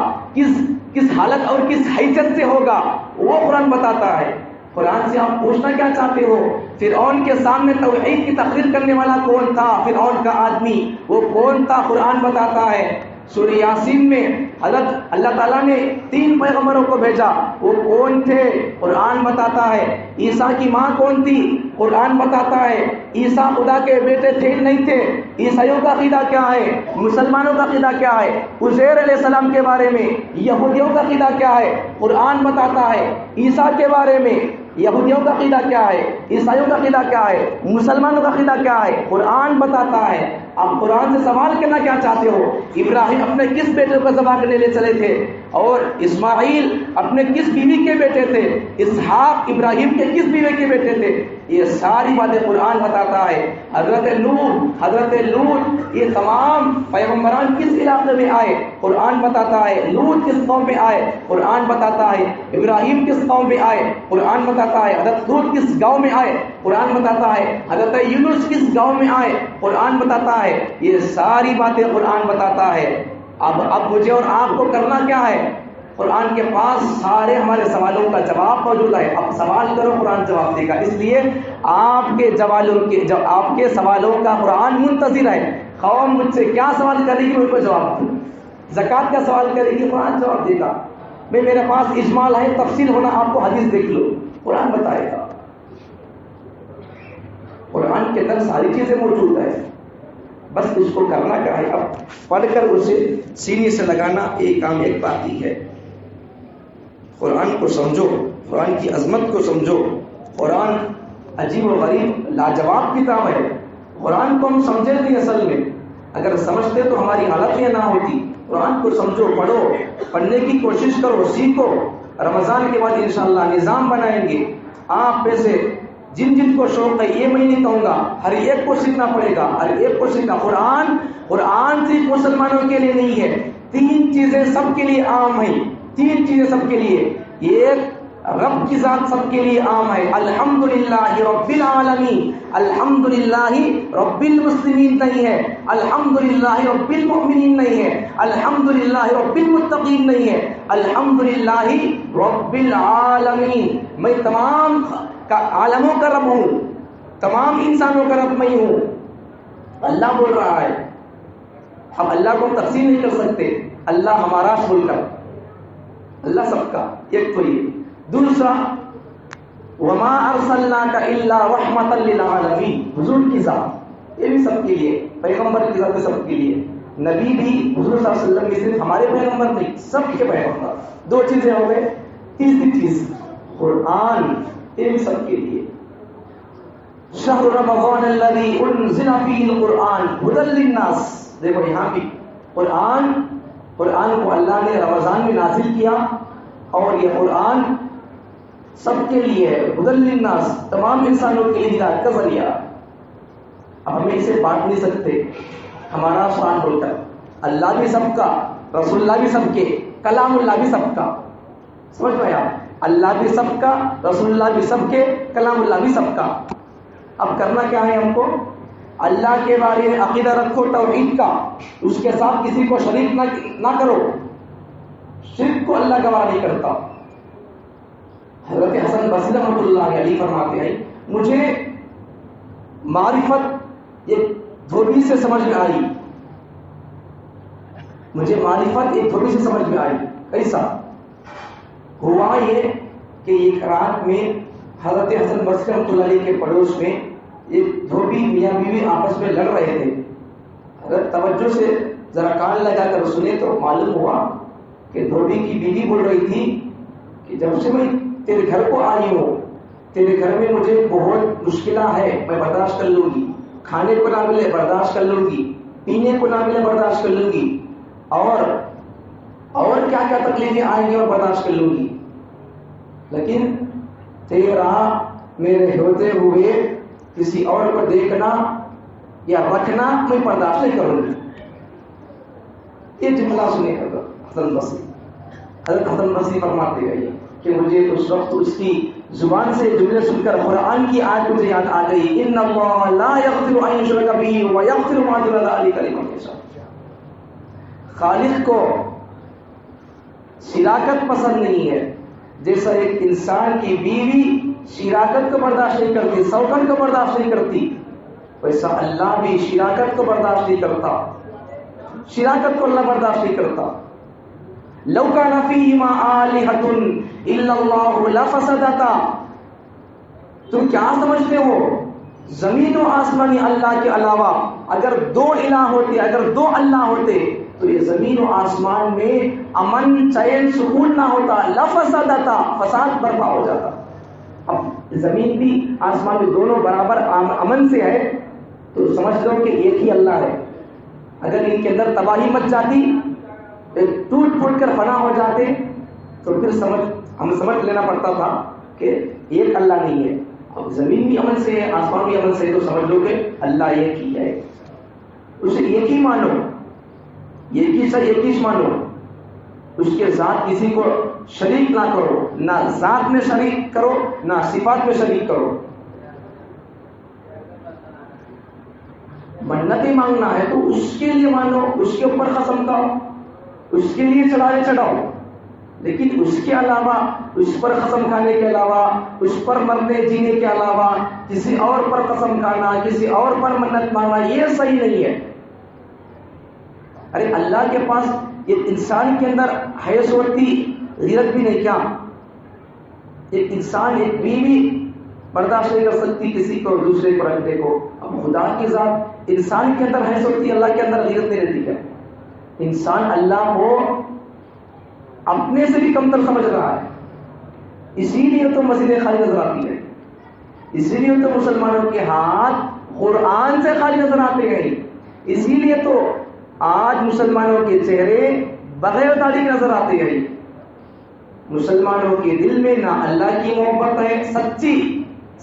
کس حالت اور کس حیثیت سے ہوگا، وہ قرآن بتاتا ہے۔ قرآن سے آپ پوچھنا کیا چاہتے ہو؟ فرعون کے سامنے توحید کی تقریر کرنے والا کون تھا؟ فرعون کا آدمی وہ کون تھا؟ قرآن بتاتا ہے۔ سورہ یاسین میں حضرت اللہ تعالیٰ نے 3 پیغمبروں کو بھیجا، وہ کون تھے؟ قرآن بتاتا ہے۔ عیسیٰ کی ماں کون تھی؟ قرآن بتاتا ہے۔ عیسیٰ خدا کے بیٹے تھے نہیں تھے؟ عیسائیوں کا عقیدہ کیا ہے؟ مسلمانوں کا عقیدہ کیا ہے؟ عزیر علیہ السلام کے بارے میں یہودیوں کا عقیدہ کیا ہے؟ قرآن بتاتا ہے۔ عیسیٰ کے بارے میں یہودیوں کا عقیدہ کیا ہے؟ عیسائیوں کا عقیدہ کیا ہے؟ مسلمانوں کا عقیدہ کیا ہے؟ قرآن بتاتا ہے۔ آپ قرآن سے سوال کرنا کیا چاہتے ہو؟ ابراہیم اپنے کس بیٹے کو ذبح کرنے لے چلے تھے؟ اور اسماعیل اپنے کس بیوی کے بیٹے تھے؟ اسحاق ابراہیم کے کس بیوی کے بیٹے تھے؟ یہ ساری باتیں قرآن بتاتا ہے۔ حضرت نوح، حضرت لوط، یہ تمام پیغمبران کس علاقے میں آئے؟ قرآن بتاتا ہے۔ لوط کس قوم میں آئے؟ قرآن بتاتا ہے۔ ابراہیم کس قوم میں آئے؟ قرآن بتاتا ہے۔ حضرت لوط کس گاؤں میں آئے؟ قرآن بتاتا ہے۔ حضرت یونس کس گاؤں میں آئے؟ قرآن بتاتا ہے۔ یہ ساری باتیں قرآن بتاتا ہے۔ اب مجھے اور آپ کو کرنا کیا ہے؟ قرآن کے پاس سارے ہمارے سوالوں کا جواب موجود ہے۔ اب سوال کرو، قرآن جواب دے گا۔ اس لیے آپ کے سوالوں کا قرآن منتظر ہے۔ قوم مجھ سے کیا سوال کرے گی، ان کو جواب دوں۔ زکوٰۃ کا سوال کرے گی، قرآن جواب دے گا۔ میرے پاس اجمال ہے، تفصیل ہونا آپ کو حدیث دیکھ لو، قرآن بتائے گا۔ قرآن کے اندر ساری چیزیں موجود ہیں، بس اس کو کرنا کیا ہے؟ اب پڑھ کر اسے سینے سے لگانا ایک کام، ایک بات ہی ہے۔ قرآن کو سمجھو، قرآن کی عظمت کو سمجھو۔ قرآن عجیب و غریب لاجواب کتاب ہے۔ قرآن کو ہم سمجھے نہیں اصل میں، اگر سمجھتے تو ہماری حالت یہ نہ ہوتی۔ قرآن کو سمجھو، پڑھو، پڑھنے کی کوشش کرو، سیکھو۔ رمضان کے بعد انشاءاللہ نظام بنائیں گے۔ آپ میں سے جن جن کو شوق ہے، یہ میں نہیں کہوں گا، ہر ایک کو سیکھنا پڑے گا، ہر ایک کو سیکھنا۔ قرآن صرف مسلمانوں کے لیے نہیں ہے، 3 چیزیں سب کے لیے عام ہیں، 3 چیزیں سب کے لیے۔ ایک، رب کی ذات سب کے لیے عام ہے، الحمدللہ رب العالمین، الحمدللہ رب المسلمین نہیں ہے، الحمدللہ رب المؤمنین نہیں ہے، الحمدللہ رب المتقین نہیں ہے، الحمدللہ رب العالمین۔ میں تمام عالموں کا رب ہوں، تمام انسانوں کا رب میں ہوں، اللہ بول رہا ہے۔ اب اللہ کو ہم تقسیم نہیں کر سکتے، اللہ ہمارا بول کر، اللہ سب کا، ایک تو یہ۔ دوسرا، وما ارسلناک الا رحمۃ للعالمین، حضور کی ذات، یہ بھی سب کے لیے، پیغمبر کی ذات سب کے لیے، نبی بھی حضور صلی اللہ علیہ وسلم بھی صرف ہمارے پیغمبر نہیں، سب کے پیغمبر۔ 2 چیزیں ہو گئے۔ تیسری چیز قرآن، یہ بھی سب کے لیے۔ شہر رمضان الذی انزل فیہ القرآن ھدی للناس، دیکھو یہاں بھی قرآن کو اللہ نے رمضان میں نازل کیا، اور یہ قرآن سب کے لیے ہے، ھدی للناس، تمام انسانوں کے لیے ہدایت کا ذریعہ۔ اب ہمیں اسے بانٹ نہیں سکتے، ہمارا شان بول کر، اللہ بھی سب کا، رسول اللہ بھی سب کے، کلام اللہ بھی سب کا، سمجھ میں آیا؟ اللہ بھی سب کا، رسول اللہ بھی سب کے، کلام اللہ بھی سب کا۔ اب کرنا کیا ہے ہم کو؟ اللہ کے بارے میں عقیدہ رکھو توحید کا، اس کے ساتھ کسی کو شریک نہ کرو، شرک کو اللہ گواہ نہیں کرتا۔ حضرت حسن بصری رحمۃ اللہ علیہ فرماتے ہیں، مجھے معرفت ایک دھوبی سے سمجھ میں آئی، مجھے معرفت ایک دھوبی سے سمجھ میں آئی۔ کیسا ہوا؟ یہ کہ ایک رات میں حضرت حسن بصری رحمۃ اللہ علیہ کے پڑوس میں ایک دھوبی میاں بیوی آپس میں لڑ رہے تھے۔ اگر توجہ سے ذرا کان لگا کر سنے تو معلوم ہوا کہ دھوبی کی بیوی بول رہی تھی کہ جب سے میں تیرے گھر کو آئی ہوں، تیرے گھر میں مجھے بہت مشکلیں ہے، میں برداشت کر لوں گی، کھانے کو نہ ملے برداشت کر لوں گی، پینے کو نہ ملے برداشت کر لوں گی، اور کیا کیا تکلیفیں آئیں گی اور برداشت کر لوں گی، لیکن تیرا میرے ہوتے ہوئے کسی اور کو دیکھنا یا رکھنا میں برداشت نہیں کروں گی۔ یہ جملہ سنے حسن بصری، حضرت حسن بصری فرماتے ہیں کہ مجھے اس وقت اس کی زبان سے جملے سن کر قرآن کی آیت مجھے یاد آ گئی، ان اللہ لا یغفر ان یشرک بہ ویغفر ما دون ذلک لمن یشاء۔ خالق کو شراکت پسند نہیں ہے، جیسا ایک انسان کی بیوی شراکت کو برداشت نہیں کرتی، سوگن کو برداشت نہیں کرتی، ویسا اللہ بھی شراکت کو برداشت نہیں کرتا، شراکت کو اللہ برداشت نہیں کرتا۔ لو کان فیہما آلہۃ الا اللہ لفسدتا، تم کیا سمجھتے ہو زمین و آسمانی اللہ کے علاوہ اگر 2 الہ ہوتے، اگر 2 اللہ ہوتے تو یہ زمین و آسمان میں امن چین سکون نہ ہوتا، لفسدتا، فساد برپا ہو جاتا۔ اب زمین بھی آسمان بھی دونوں برابر امن سے ہے تو سمجھ لو کہ ایک ہی اللہ ہے۔ اگر ان کے اندر تباہی مچ جاتی، ٹوٹ پھوٹ کر فنا ہو جاتے تو پھر ہمیں سمجھ لینا پڑتا تھا کہ ایک اللہ نہیں ہے۔ اب زمین بھی امن سے ہے، آسمان بھی امن سے ہے تو سمجھ لو کہ اللہ ایک ہی ہے، اسے ایک ہی مانو، ایک ہی سے ایک ہی مانو، اس کے ذات کسی کو شریک نہ کرو، نہ ذات میں شریک کرو نہ صفات میں شریک کرو۔ منتیں مانگنا ہے تو اس کے لیے مانو، اس کے اوپر قسم کھاؤ، اس کے لیے چڑھائے چڑھاؤ، لیکن اس کے علاوہ، اس پر قسم کھانے کے علاوہ، اس پر مرنے جینے کے علاوہ کسی اور پر قسم کھانا، کسی اور پر منت مانگنا، یہ صحیح نہیں ہے۔ ارے اللہ کے پاس ایک انسان کے اندر حیث ہوتی غیرت بھی نہیں کیا؟ ایک انسان، ایک بیوی برداشت نہیں کر سکتی کسی کو دوسرے کو رکھنے کو، اب خدا کی ذات انسان کے اندر حیث ہوتی، اللہ کے اندر غیرت نہیں رہتی کیا؟ انسان اللہ کو اپنے سے بھی کمتر سمجھ رہا ہے، اسی لیے تو مسجدیں خالی نظر آتی ہے، اسی لیے تو مسلمانوں کے ہاتھ قرآن سے خالی نظر آتے ہیں، اسی لیے تو آج مسلمانوں کے چہرے بغیر داڑھی نظر آتے ہیں۔ مسلمانوں کے دل میں نہ اللہ کی محبت ہے، سچی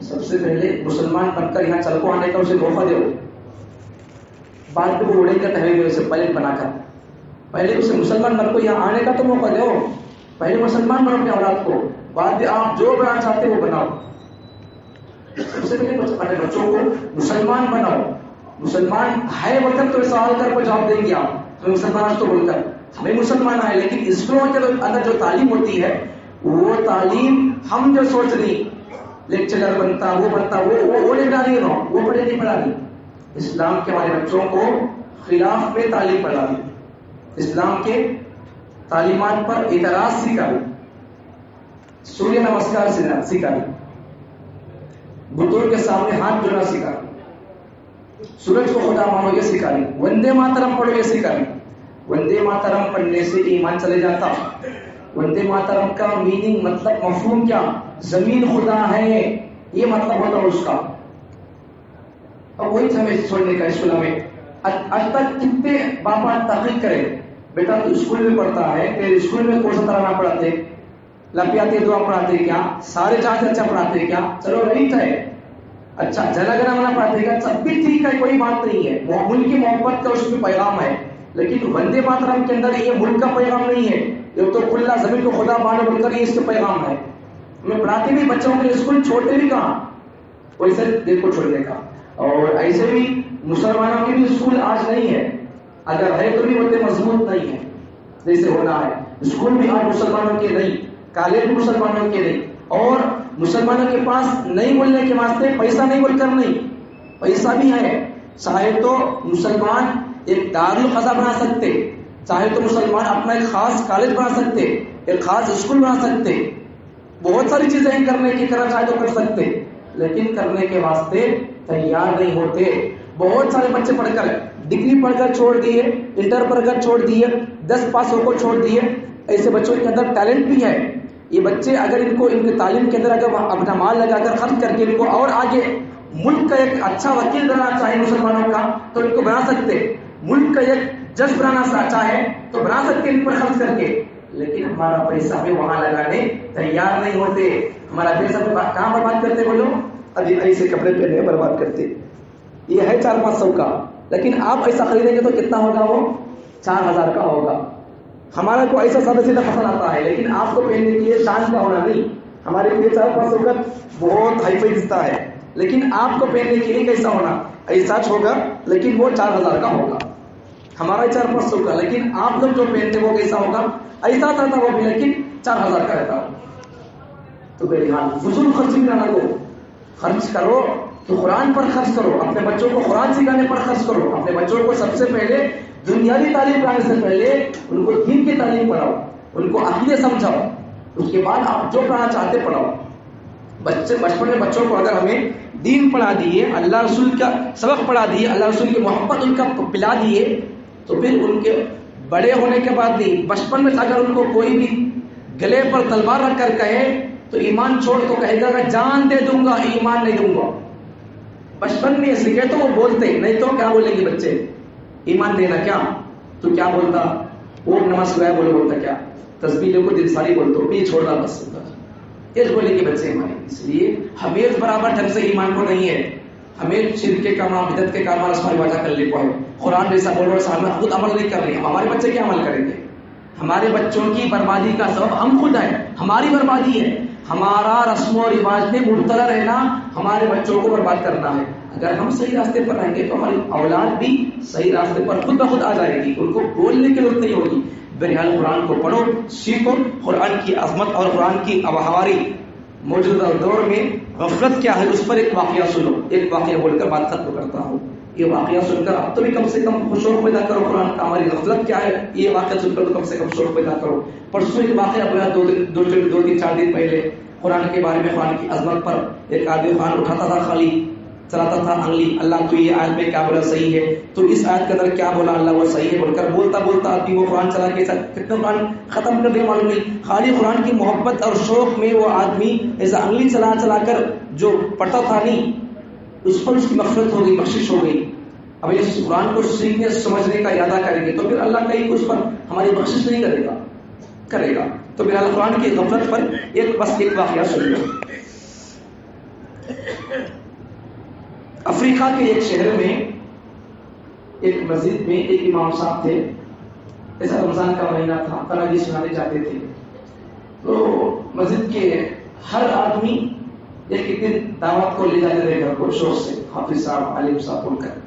سب سے پہلے مسلمان بن کر یہاں چل کو آنے کا اسے موقع دو، بعد میں وہ اڑے کر ٹہرے اسے پائلٹ بنا کر، پہلے اسے مسلمان بن کو یہاں آنے کا تو موقع دو، پہلے مسلمان بنو اپنے اولاد کو، بعد میں آپ جو بنانا چاہتے وہ بناؤ. سب سے پہلے اپنے بچوں کو مسلمان بناؤ. مسلمان ہے وقت تو سوال کر کو جواب دیں گے آپ، تو مسلمان تو بول کر ہمیں مسلمان آئے، لیکن اسکولوں کے اندر جو تعلیم ہوتی ہے وہ تعلیم ہم جو سوچ رہی لیکچرر بنتا وہ بنتا وہ نگرانی ہو، وہ پڑھے نہیں پڑھانی. اسلام کے ہمارے بچوں کو خلاف میں تعلیم پڑھانی، اسلام کے تعلیمات پر اعتراض سکھائی، سوریہ نمسکار سکھائی، بتوں کے سامنے ہاتھ جوڑنا سکھائی، سورج کو خدا مانو یہ سکھائی، وندے ماترم پڑھو یہ سکھائی. وندے ماترم پڑھنے سے ایمان چلے جاتا. وندے ماترم کا میننگ مطلب مفہوم کیا؟ زمین خدا ہے، یہ مطلب ہوتا ہے اس کا. اور وہی ہمیں چھوڑنے کا اسکول میں آج تک کتنے باپا تحقیق کرے، بیٹا تو اسکول میں پڑھتا ہے، تیرے اسکول میں کون سا ترانہ پڑھاتے، لپیاتے دعا پڑھاتے کیا، سارے جہاں سے اچھا پڑھاتے کیا، چلو نہیں ہے اچھا جنا گنا منا پڑھاتے کیا، سب بھی ٹھیک ہے، کوئی بات نہیں ہے، ملک کی محبت کا اس میں پیغام ہے. لیکن وندے ماترم کے اندر یہ ملک کا پیغام نہیں ہے، یہ تو کھلا زمین کو خدا مانو بول کر یہ اس کا پیغام ہے. ہمیں پڑھاتے بھی بچوں کے اسکول چھوڑتے بھی کہاں، ویسے دل کو چھوڑنے کا. اور ایسے بھی مسلمانوں کے بھی اسکول آج نہیں ہے، اگر ہے تو بھی اتنے مضبوط نہیں ہے جیسے ہونا ہے. اسکول بھی آج مسلمانوں کے نہیں، کالج بھی مسلمانوں کے نہیں، اور مسلمانوں کے پاس نہیں بولنے کے واسطے پیسہ نہیں بول کر نہیں، پیسہ بھی ہے. چاہے تو مسلمان ایک دارالخزا بنا سکتے، چاہے تو مسلمان اپنا ایک خاص کالج بنا سکتے، ایک خاص اسکول بنا سکتے، بہت ساری چیزیں کرنے کی کرنا چاہے تو کر سکتے، لیکن کرنے کے واسطے تیار نہیں ہوتے. بہت سارے بچے پڑھ کر ڈگری پڑھ کر چھوڑ دیے، انٹر پڑھ کر چھوڑ دیے، 10 پاس ہو کر چھوڑ دیے. ایسے بچوں کے اندر ٹیلنٹ بھی ہے. یہ بچے اگر ان کو ان کی تعلیم کے اندر اگر اپنا مال لگا کر خرچ کر کے ان کو اور آگے ملک کا ایک اچھا وکیل بنانا چاہے مسلمانوں کا تو ان کو بنا سکتے، ملک کا ایک جج بنانا چاہے تو بنا سکتے ان پر خرچ کر کے. لیکن ہمارا پیسہ بھی وہاں لگانے تیار نہیں ہوتے. ہمارا پیسہ کہاں برباد کرتے بولو؟ ابھی ایسے کپڑے پہنے برباد کرتے. یہ ہے 400-500 کا، لیکن آپ ایسا خریدیں گے تو کتنا ہوگا؟ وہ 4000 کا ہوگا. ہمارا کو ایسا سادہ سیدھا پسند آتا ہے، لیکن آپ کو پہننے کے لیے شان کا ہونا نہیں. ہمارے لیے 400-500 کا بہت ہائی فائی دکھتا ہے، لیکن آپ کو پہننے کے لیے کیسا ہونا؟ ایسا ہوگا لیکن وہ 4000 کا ہوگا. ہمارا 400-500 کا، لیکن آپ لوگ جو پہنتے وہ کیسا ہوگا؟ ایسا تھا وہ بھی، لیکن 4000 کا رہتا ہو. تو بہرحال فضول خرچی نہ لگو، خرچ کرو تو قرآن پر خرچ کرو، اپنے بچوں کو قرآن سکھانے پر خرچ کرو. اپنے بچوں کو سب سے پہلے دنیاوی تعلیم پڑھانے سے پہلے ان کو دین کی تعلیم پڑھاؤ، ان کو عقیدے سمجھاؤ، اس کے بعد آپ جو پڑھانا چاہتے پڑھاؤ. بچپن میں بچوں کو اگر ہمیں دین پڑھا دیے، اللہ رسول کا سبق پڑھا دیے، اللہ رسول کی محبت ان کا پلا دیے، تو پھر ان کے بڑے ہونے کے بعد نہیں، بچپن میں اگر ان کو کوئی بھی گلے پر تلوار رکھ کر کہے تو ایمان چھوڑ تو کہے گا کہ جان دے دوں گا، ایمان نہیں دوں گا. بچپن میں سیکھے تو وہ بولتے، نہیں تو کیا بولیں گے بچے؟ ایمان دینا کیا؟ تو کیا بولتا؟ وہ نماز گیا بولتا کیا؟ تسبیح لے کو دل ساری بولتا یہ چھوڑ رہا بس یہ بولے کہ بچے ہمارے. اس لیے ہمیں برابر ڈھنگ سے ایمان کو نہیں ہے، ہمیں شرک کے کام بدعت کے کام رسمائی واجہ کر لے پائے. قرآن جیسا بول رہے صاحب خود عمل نہیں کر رہے، ہمارے بچے کیا عمل کریں گے؟ ہمارے بچوں کی بربادی کا سبب ہم خود ہیں، ہماری بربادی ہے. ہمارا رسم و رواج میں مبتلا رہنا ہمارے بچوں کو برباد کرنا ہے. اگر ہم صحیح راستے پر رہیں گے تو ہماری اولاد بھی صحیح راستے پر خود بخود آ جائے گی، ان کو بولنے کی ضرورت نہیں ہوگی. بہرحال قرآن کو پڑھو، سیکھو، قرآن کی عظمت اور قرآن کی اب ہماری موجودہ دور میں غفلت کیا ہے اس پر ایک واقعہ سنو. ایک واقعہ بول کر بات ختم کرتا ہوں. یہ واقعہ سن کر اب تو بھی کم سے کم شوق پیدا کرو قرآن کا. ہماری غفلت کیا ہے یہ واقعہ سن کر تو کم سے کم شوق پیدا کرو. پرسوں ایک واقعہ ہوا 2-3-4 دن پہلے قرآن کے بارے میں، قرآن کی عظمت پر. ایک آدمی قرآن اٹھاتا تھا، خالی چلاتا تھا انگلی، اللہ تو یہ آیت میں کیا بولا صحیح ہے، تو اس آیت کے اندر کیا بولا اللہ وہ صحیح ہے بول کر بولتا بولتا آدمی وہ قرآن چلا کے کتنا قرآن ختم کر دے معلوم نہیں. خالی قرآن کی محبت اور شوق میں وہ آدمی ایسا انگلی چلا چلا کر جو پڑھتا تھا نہیں، اس پر اس کی مغفرت ہو گئی، بخشش ہو گئی. اب اس قرآن کو سیکھنے سمجھنے کا ارادہ کریں گے تو پھر اللہ کہیں اس پر ہماری بخشش نہیں کرے گا. تو بہرحال قرآن کی غفلت پر ایک واقعہ سن لو. افریقہ کے ایک شہر میں ایک مسجد میں ایک امام صاحب تھے. ایسا رمضان کا مہینہ تھا, تراویح سنانے جاتے تھے. تو مسجد کے ہر آدمی ایک دن دعوت کو لے جاتے تھے گھر کو, شوق سے, حافظ صاحب, عالم صاحب بول کر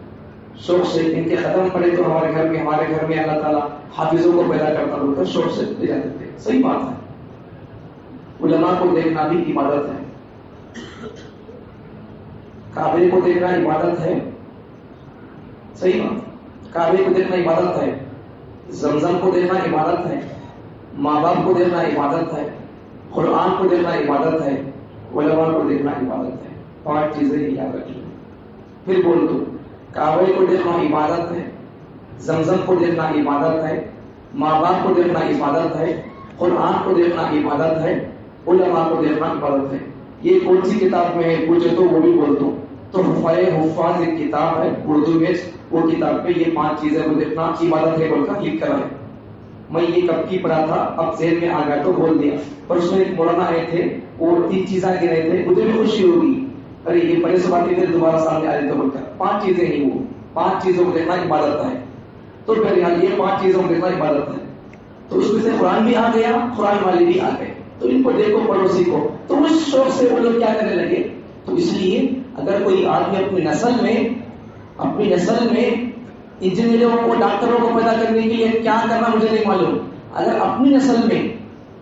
شوق سے, ان کے ختم پڑے تو ہمارے گھر میں اللہ تعالیٰ حافظوں کو پیدا کرتا بول کر شوق سے لے جاتے تھے. صحیح بات ہے, علماء کو دیکھنا بھی عبادت ہے, کعبے کو دیکھنا عبادت ہے. صحیح بات, کعبے کو دیکھنا عبادت ہے, زمزم کو دیکھنا عبادت ہے, ماں باپ کو دیکھنا عبادت ہے, قرآن کو دیکھنا عبادت ہے, علماء کو دیکھنا عبادت ہے. 5 چیزیں ہی یاد رکھیے. پھر بول دو, کعبے کو دیکھنا عبادت ہے, زمزم کو دیکھنا عبادت ہے, ماں باپ کو دیکھنا عبادت ہے, قرآن کو دیکھنا عبادت ہے, علماء کو دیکھنا عبادت ہے. یہ کون سی کتاب میں ہے پوچھے تو وہ بھی بول دو. تو حفاظ ایک کتاب ہے اردو میں, وہ کتاب پہ یہ 5 چیزیں کو دیکھنا عبادت ہے بول کر لکھ کر ہے. میں یہ کب کی پڑھا تھا, اب ذہن میں آ گیا تو بول دیا. پر اس میں ایک مولانا آئے تھے, اور 3 چیزیں گرے تھے, مجھے بھی خوشی ہوگی, ارے یہ پہلے سے باتیں دوبارہ سامنے آ رہے تو بول کر 5 چیزیں ہی, وہ 5 چیزوں کو دیکھنا عبادت ہے. تو پھر یہاں یہ 5 چیزوں کو دیکھنا عبادت ہے. تو اس میں سے قرآن بھی آ گیا, قرآن والے بھی آ گئے, تو ان کو دیکھو پڑھو سیکھو. تو اس شوق سے وہ لوگ کیا کرنے لگے. تو اس لیے اگر کوئی آدمی اپنی نسل میں انجینئروں کو, ڈاکٹروں کو پیدا کرنے کے لیے کیا کرنا مجھے نہیں معلوم, اگر اپنی نسل میں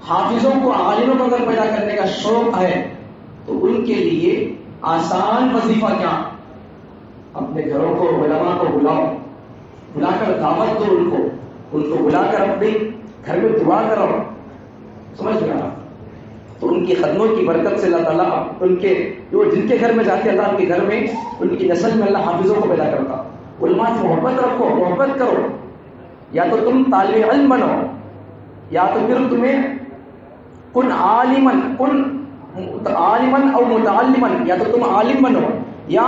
حافظوں کو, عالموں کو اگر پیدا کرنے کا شوق ہے تو ان کے لیے آسان وظیفہ کیا, اپنے گھروں کو, علماء کو بلا کر دعوت دو, ان کو بلا کر اپنے گھر میں دعا کرو. سمجھ گیا. تو ان کی قدموں کی برکت سے اللہ تعالیٰ ان کے جن کے گھر میں جاتے اللہ کے گھر میں ان کی نسل میں اللہ حافظوں کو پیدا کرتا. علماء سے محبت رکھو, محبت کرو. یا تو تم طالب علم بنو, یا تو پھر تمہیں کن عالمن او متعلمن, یا تو تم عالم بنو یا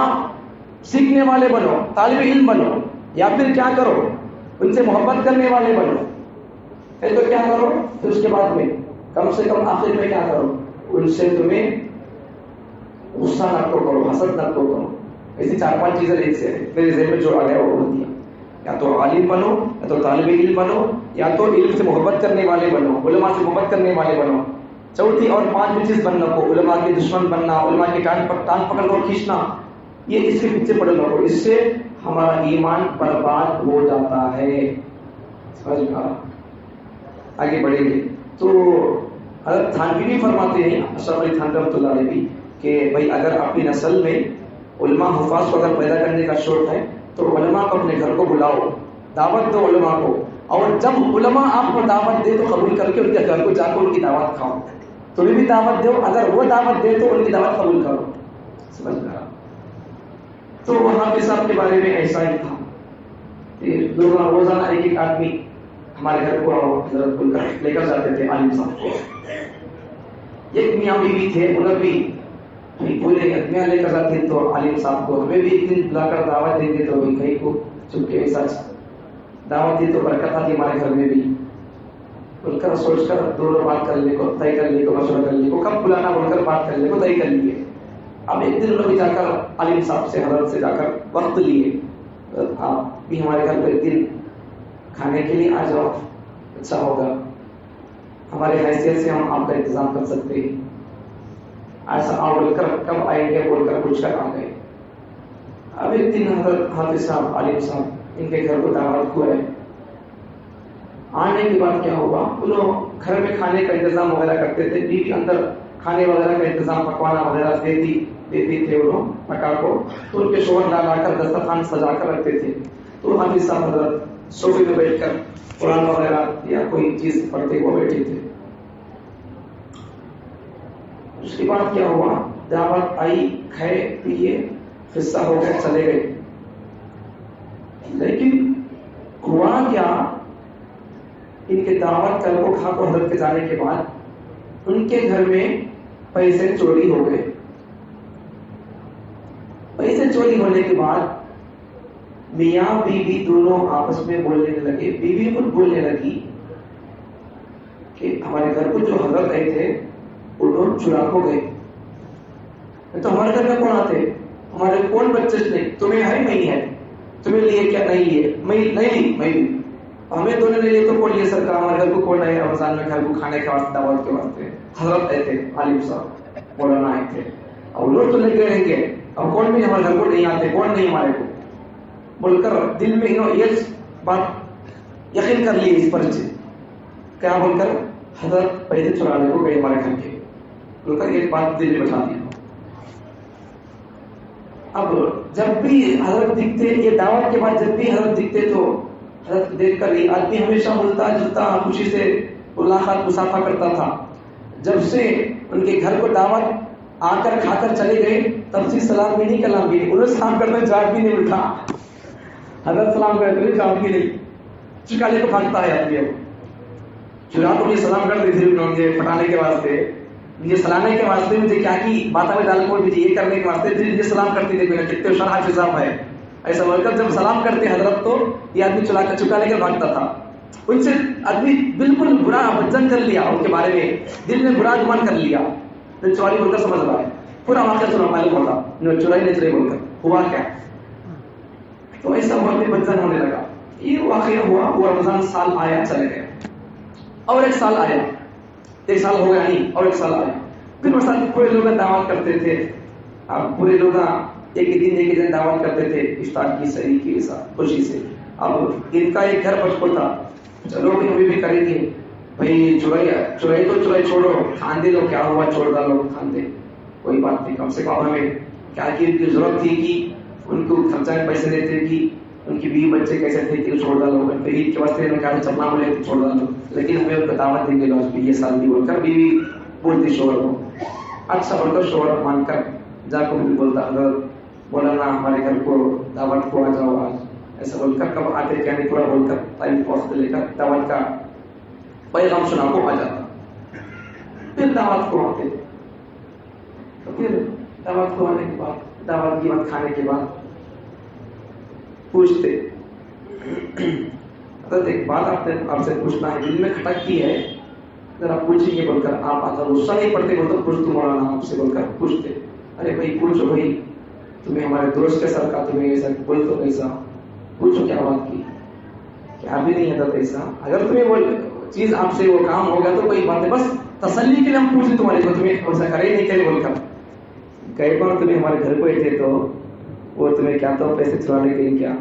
سیکھنے والے بنو, طالب علم بنو, یا پھر کیا کرو, ان سے محبت کرنے والے بنو. پھر تو کیا کرو, پھر اس کے بعد میں کم سے کم آخر میں کیا کرو, ان سے تمہیں غصہ نہ کرو, حسد نہ کرو. ایسی 4-5 چیزیں میرے ذہن میں جو آ گیا وہ بول دیا. یا تو عالم بنو, یا تو طالب علم بنو, یا تو علم سے محبت کرنے والے بنو, علماء سے محبت کرنے والے بنو. چوتھی اور 5ویں چیز بن رکھو, علماء کے دشمن بننا, علماء کی ٹانگ پکڑ کر کھینچنا. یہ اس کے پیچھے پڑے رکھو, اس سے ہمارا ایمان برباد ہو جاتا ہے. سمجھ گیا. آگے بڑھیں گے تو حضرت تھانوی بھی فرماتے ہیں, اشرف علی تھانوی رحمۃ اللہ علیہ بھی, کہ بھائی اگر اپنی نسل میں علماء حفاظ کو اگر پیدا کرنے کا شوق ہے تو علماء کو اپنے گھر کو بلاؤ, دعوت دو علماء کو, اور جب علماء آپ کو دعوت دے تو قبول کر کے ان کے گھر کو جا کر ان کی دعوت کھاؤ. تمہیں بھی دعوت دو, اگر وہ دعوت دے تو ان کی دعوت قبول کرو. سمجھ گیا. تو وہاں پہ صاحب کے بارے میں ایسا ہی تھا, روزانہ ایک آدمی ہمارے گھر کو حضرت بول کر لے کر جاتے تھے عالم صاحب کو. ایک میاں بیوی تھے, انہیں بھی پورے میاں لے کر جاتے تو عالم صاحب کو, ہمیں بھی ایک دن بلا کر دعوت دیتے تو کہیں کو چپکے سچ دعوت دی تو برکت آتی ہمارے گھر میں بھی. بول کر سوچ کر دونوں بات کر لے کو, طے کر لے کو, مشورہ کر لے کو, کب بلانا بول کر بات کر لے کو طے کر لیے. اب ایک دن انہوں نے جا کر عالم صاحب سے, حضرت سے جا کر وقت لیے, آپ بھی ہمارے گھر پہ ایک دن کھانے کے لیے آ جاؤ, اچھا ہوگا, ہمارے حیثیت سے ہم آپ کا انتظام کر سکتے ہیں. ایسا آ بول کر کب آئیں گے بول کر پوچھ کر آ گئے. اب ایک دن حضرت حافظ صاحب, عالم صاحب ان کے گھر کو دعوت ہوئے. آنے کے بعد کیا ہوا, وہ لوگ گھر میں کھانے کا انتظام وغیرہ کرتے تھے, بیوی اندر کھانے وغیرہ کا انتظام پکوانا وغیرہ دیتی تھے وہ لوگ پکا کو, تو ان کے شوہر لا کر دسترخوان سجا کر رکھتے تھے. تو حافظ صاحب حضرت صوفے میں بیٹھ کر قرآن وغیرہ یا کوئی چیز پڑھتے وہ بیٹھے تھے. اس کے بعد کیا ہوا, دعوت آئی, کھائے پیے, قصہ ہو گئے, چلے گئے. لیکن ہوا کیا, ان کے دعوت کل کو کھا کو حضرت کے جانے کے بعد ان کے گھر میں پیسے چوری ہو گئے. پیسے چوری ہونے کے بعد میاں بیوی دونوں آپس میں بولنے لگے. بیوی خود بولنے لگی کہ ہمارے گھر کو جو حضرت آئے تھے وہ لوگ چرا ہو گئے. تو ہمارے گھر میں کون آتے, ہمارے کون بچے نہیں, تمہیں ہے نہیں ہے, تمہیں لیے کیا نہیں ہے, میں نہیں, ہمیں دونوں نے لیے تو کون لیے سرکار, ہمارے گھر کو کون آئے رمضان میں گھر کو کھانے کے واسطے, دعوت کے واسطے. حضرت آئے تھے, عالم صاحب مولانا آئے تھے, اب لوگ تو لے کے رہیں گے, اب کون بھی ہمارے گھر کو نہیں آتے, کون نہیں ہمارے کو بول کر دل میں یہ بات یقین کر لی اس پر سے, کیا بول کر حضرت پیسے چرانے کو گئے ہمارے گھر کے, بول کر ایک بات دل میں بٹھا دی. اب جب بھی حضرت دکھتے, یہ دعوت کے بعد جب بھی حضرت دکھتے تو حضرت دیکھ کر یہ آدمی ہمیشہ ملتا جلتا خوشی سے ملاقات مسافہ کرتا تھا. جب سے ان کے گھر کو دعوت آ کر کھا کر چلے گئے تب سے سلام بھی نہیں کلام بھی نہیں, انہوں سلام کرتے جواب بھی نہیں اٹھا, حضرت سلام کرتے جواب بھی نہیں, چکالے کو بھاگتا ہے آدمی. اب چرا کو مجھے سلام کر دی تھی انہوں نے پٹانے کے واسطے, مجھے سلانے کے واسطے, مجھے کیا کی باتیں میں ڈال کو مجھے یہ کرنے کے واسطے مجھے سلام کرتی تھی, کتنے شرح حساب ہے ایسا بول کر جب سلام کرتے حضرت تو یہ آدمی چکا لے کر بھاگتا تھا. ان سے آدمی بالکل برا بدزن کر لیا, ان کے بارے میں دل میں برا گمان کر لیا. چوری بول کر سمجھ رہا ہے, پورا واقعہ سنا معلوم ہوتا چورائی نے چلے بول کر ہوا کیا, تو ایسا بہت میں بدزن ہونے لگا. یہ واقعہ ہوا, وہ رمضان سال آیا چلے گیا, اور ایک سال آیا, ایک سال ہو گیا نہیں اور ایک سال آیا. پھر مثلا پورے لوگ دعوت کرتے تھے, اب پورے لوگ ایک دن دعوت کرتے تھے افطار کی سحری کی خوشی سے. اب ان کا ایک گھر بچپن تھا, چلو ابھی بھی کریں گے بھائی, چورائی تو چورائی چھوڑو, کھاندے لو کیا ہوا, چھوڑ ڈالو کھاندے, کوئی بات نہیں, کم سے کم ہمیں کیا کی ان کی ضرورت تھی کہ ان کو خرچہ میں پیسے دیتے کہ ان کی بیوی بچے کیسے تھے کہ چھوڑ ڈالو, عید کے واسطے میں کہا چپنا بولے چھوڑ ڈالو, لیکن ہمیں ان کو دعوت دیں گے لوگ یہ سال نہیں بول کر بیوی بولتی شوہر کو, اچھا بول کر شوہر مان کر جا کر بھی بولتا حضرت مولانا ہمارے گھر کو دعوت کو آ جاؤ آج, ایسا بول کر کب آتے کیا نہیں پورا بول کر ٹائم پہنچتے لے کر دعوت کا پیغام سنا کو آ جاتا. پھر دعوت کو آتے, تو پھر دعوت کو آنے کے بعد دعوت کی بات کھانے کے بعد پوچھتے حضرت ایک بات آپ سے پوچھنا ہے, دل میں کھٹکتی ہے, ذرا پوچھیں گے بول کر آپ آتا غصہ نہیں پڑتے بول کر پوچھتے مولانا آپ سے بول کر پوچھتے, ارے بھائی پوچھو بھائی, تمہیں ہمارے دوست کے ساتھ کا تمہیں ایسا بول تو ایسا پوچھو کیا بات کی, کیا بھی نہیں حضرت ایسا, اگر تمہیں وہ چیز آپ سے وہ کام ہوگا تو کوئی بات ہے, بس تسلی کے لیے ہم پوچھیں تمہارے کو, تمہیں ایسا کرے نہیں کرے بول کر. کئی بار تمہیں ہمارے گھر کو تھے تو وہ تمہیں کیا تو پیسے چرا لے گئی کیا,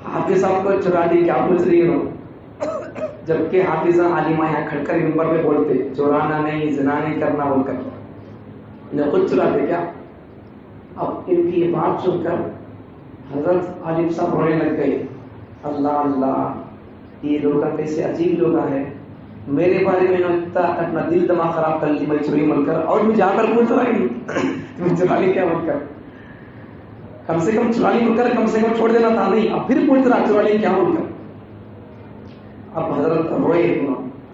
حافظ صاحب کو چرا لی کیا پوچھ رہی ہو, جبکہ حافظہ عالمہ یہاں کھڑ کر منبر پہ بولتے چورانا نہیں زنا نہیں کرنا بول کر, انہیں خود چراتے کیا. اب ان کی یہ بات سن کر حضرت عالم صاحب رونے لگ گئے, اللہ اللہ یہ لوگ کیسے عجیب لوگ ہیں, میرے بارے میں اپنا دل دماغ خراب کر لی, میں چوری بول کر, اور میں جا کر پوچھ رہا ہوں چرا لی کیا بول کر, کم سے کم چرا لی بول کر کم سے کم چھوڑ دینا تھا, نہیں اب پھر پوچھ رہا چرا لی کیا بول کر. اب حضرت روئے,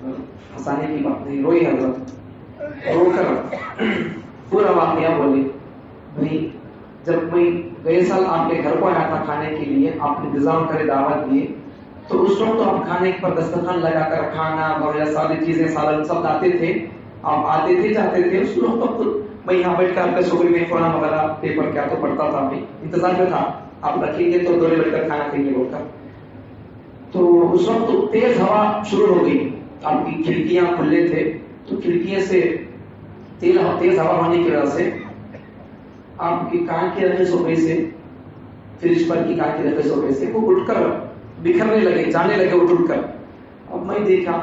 ہنسانے کی بات نہیں, روئی حضرت, رو کر پورا واقعہ بولے, بھائی جب میں گئے سال آپ کے گھر کو آیا تھا کھانے کے لیے, آپ نے انتظام کرے دعوت دیے, تو اس وقت تو آپ کھانے پر دسترخوان لگا کر کھانا وغیرہ ساری چیزیں سالن سب لاتے تھے, آپ آتے تھے جاتے تھے, اس وقت میں یہاں بیٹھ کر آپ کے سکول میں قرآن وغیرہ پیپر کیا تو پڑھتا تھا, میں انتظار میں تھا آپ رکھیں گے تو دورے بیٹھ کر کھانا کھائیں گے بول کر. تو اس وقت تیز ہوا شروع ہو گئی, آپ کی کھڑکیاں کھلے تھے تو کھڑکیاں سے تیز ہوا ہونے کی وجہ سے آپ کی کان کے رکھے سوپے سے, فریج پر کی کان کے رکھے سوپے سے وہ اٹھ کر بکھرنے لگے, جانے لگے اٹھ کر. اب میں دیکھا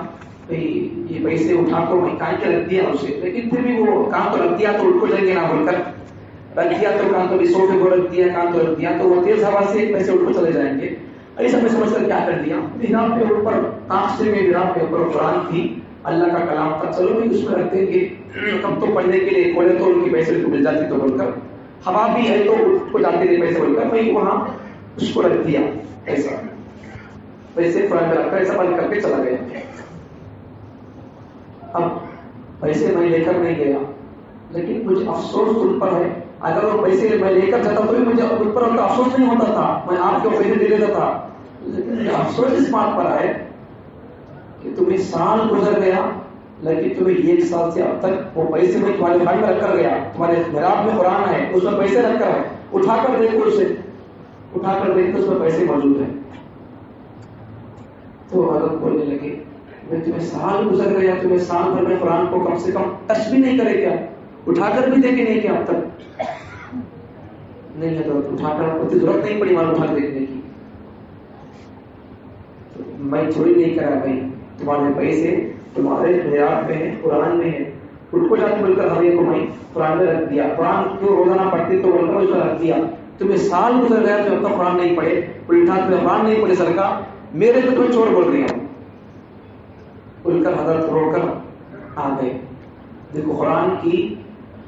یہ پیسے اٹھا کو میں کان کے رکھ دیا اسے, لیکن پھر بھی وہ کان تو رکھ دیا تو اٹھ کو جائیں گے نہ بول کر رکھ دیا, تو کان تو بھی سوپے کو رکھ دیا, کان تو رکھ دیا, تو وہ تیز ہوا سے پیسے اٹھ کو چلے جائیں گے. ایسا میں سمجھ کر کیا کر دیا, جناب کے اوپر تاخیر میں جناب کے اوپر قرآن تھی, اللہ کا کلام تھا, چلو بھی اس میں رکھ دیں گے, کب تو پڑھنے کے لیے کھولے تو ان کی پیسے کو مل جاتی تو بول کر, ہوا بھی ہے تو اس کو جاتے تھے پیسے بول کر, میں وہاں اس کو رکھ دیا ایسا, پیسے قرآن میں رکھ کر ایسا بند کر کے چلا گیا. اب پیسے میں لے کر نہیں گیا, لیکن مجھے افسوس تم پر ہے, اگر وہ پیسے میں لے کر جاتا تو مجھے ان پر افسوس نہیں ہوتا تھا, میں آپ کو پیسے دے دیتا تھا. لیکن افسوس اس بات پر ہے کہ تمہیں سال گزر گیا, لیکن تمہیں 1 سال سے اب تک وہ پیسے میں تمہارے گھر میں رکھ کر گیا، تمہارے محراب میں قرآن ہے، اس میں پیسے رکھ کر ہے، اٹھا کر دیکھو اسے، اٹھا کر دیکھو اس میں پیسے موجود ہیں۔ تو حضرت بولنے لگے میں تمہیں سال گزر گیا، تمہیں سال بھر میں قرآن کو کم سے کم ٹچ بھی نہیں کرے کیا، اٹھا کر بھی دیکھے نہیں کیا اب تک؟ نہیں حضرت، اٹھا کر کوئی ضرورت نہیں پڑی وہاں اٹھا کر دیکھنے کی، میں چوری نہیں کرا بھائی، تمہارے پیسے تمہارے محراب میں ہیں، قرآن میں ہے، اٹھ کو جاتے بول کر ہمیں کو میں قرآن میں رکھ دیا، قرآن کیوں روزانہ پڑھتے تو بول کر اس میں رکھ دیا، تمہیں سال گزر گیا تو اب تک قرآن نہیں پڑھے، الٹا تمہیں قرآن نہیں پڑھے سرکار، میرے کو تمہیں چور بول رہی ہوں۔ بول کر حضرت رو کر آ گئے۔ دیکھو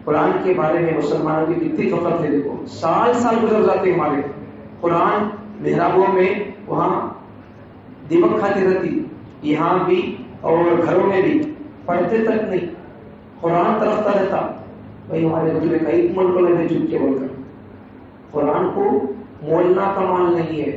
قرآن کے بارے میں مسلمانوں کی کتنی فخر ہے، دیکھو سال گزر جاتے ہمارے، قرآن محرابوں میں وہاں دیمک کھاتی رہتی، یہاں بھی اور گھروں میں بھی، پڑھتے تک نہیں، قرآن ترستا رہتا۔ بھائی ہمارے بزرگ کئی ملکوں میں جھوٹ کے بول کر، قرآن کو مولنا کمال نہیں ہے،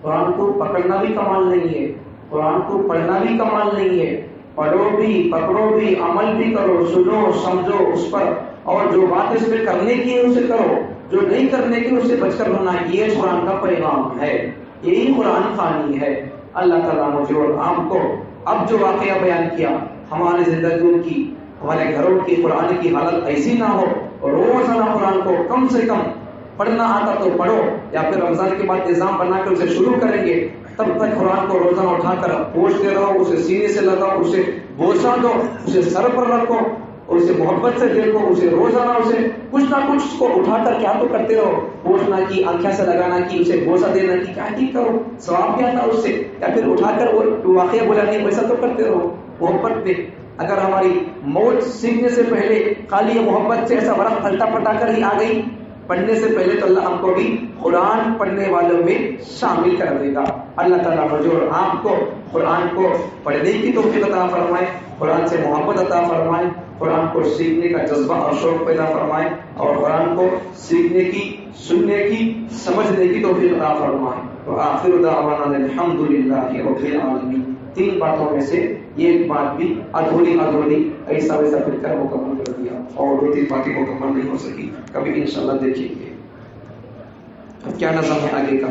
قرآن کو پکڑنا بھی کمال نہیں ہے، قرآن کو پڑھنا بھی کمال نہیں ہے، پڑھو بھی، پکڑو بھی، عمل بھی کرو، سنو سمجھو اس پر، اور جو بات اس میں کرنے کی ہے اسے کرو، جو نہیں کرنے کی اسے بچ کر رہنا، یہ قرآن کا پیغام ہے، یہی قرآن خوانی ہے۔ اللہ تعالیٰ مجھے اور آپ کو اب جو واقعہ بیان کیا ہمارے زندگیوں کی، ہمارے گھروں کی قرآن کی حالت ایسی نہ ہو، روزانہ قرآن کو کم سے کم پڑھنا آتا تو پڑھو، یا پھر رمضان کے بعد نظام بنا کر اسے شروع کریں گے، تب تک قرآن کو روزانہ اٹھا کر پوچھتے رہو، اسے سینے سے لگاؤ، اسے بوسہ دو، اسے سر پر رکھو، اور اسے محبت سے دیکھو، اسے روزانہ اسے کچھ نہ کچھ اس کو اٹھا کر کیا تو کرتے رہو، پوچھنا کی، آنکھیں سے لگانا کی، اسے بوسہ دینا کی، کیا کی کرو، ثواب کیا تھا اس سے، یا پھر اٹھا کر وہ واقعہ بلانے ویسا تو کرتے رہو محبت میں۔ اگر ہماری موت سیکھنے سے پہلے خالی محبت سے ایسا ورق پلٹا پٹا کر ہی آ گئی پڑھنے سے پہلے، تو اللہ ہم کو بھی قرآن پڑھنے والوں میں شامل کر دے گا۔ اللہ تعالیٰ مجھے اور آپ کو قرآن کو پڑھنے کی توفیق عطا فرمائے، قرآن سے محبت عطا فرمائے، قرآن کو سیکھنے کا جذبہ اور شوق پیدا فرمائے، اور قرآن کو سیکھنے کی، سننے کی، سمجھنے کی توفیق عطا فرمائے۔ وآخر دعوانا الحمدللہ رب العالمین۔ 3 باتوں میں سے یہ ایک بات بھی ادھوری ایسا ویسا پھر کر مکمل کر دیا، اور 2-3 باتیں مکمل نہیں ہو سکی، کبھی انشاءاللہ دیکھیں گے۔ اب کیا نظم ہے آگے کا؟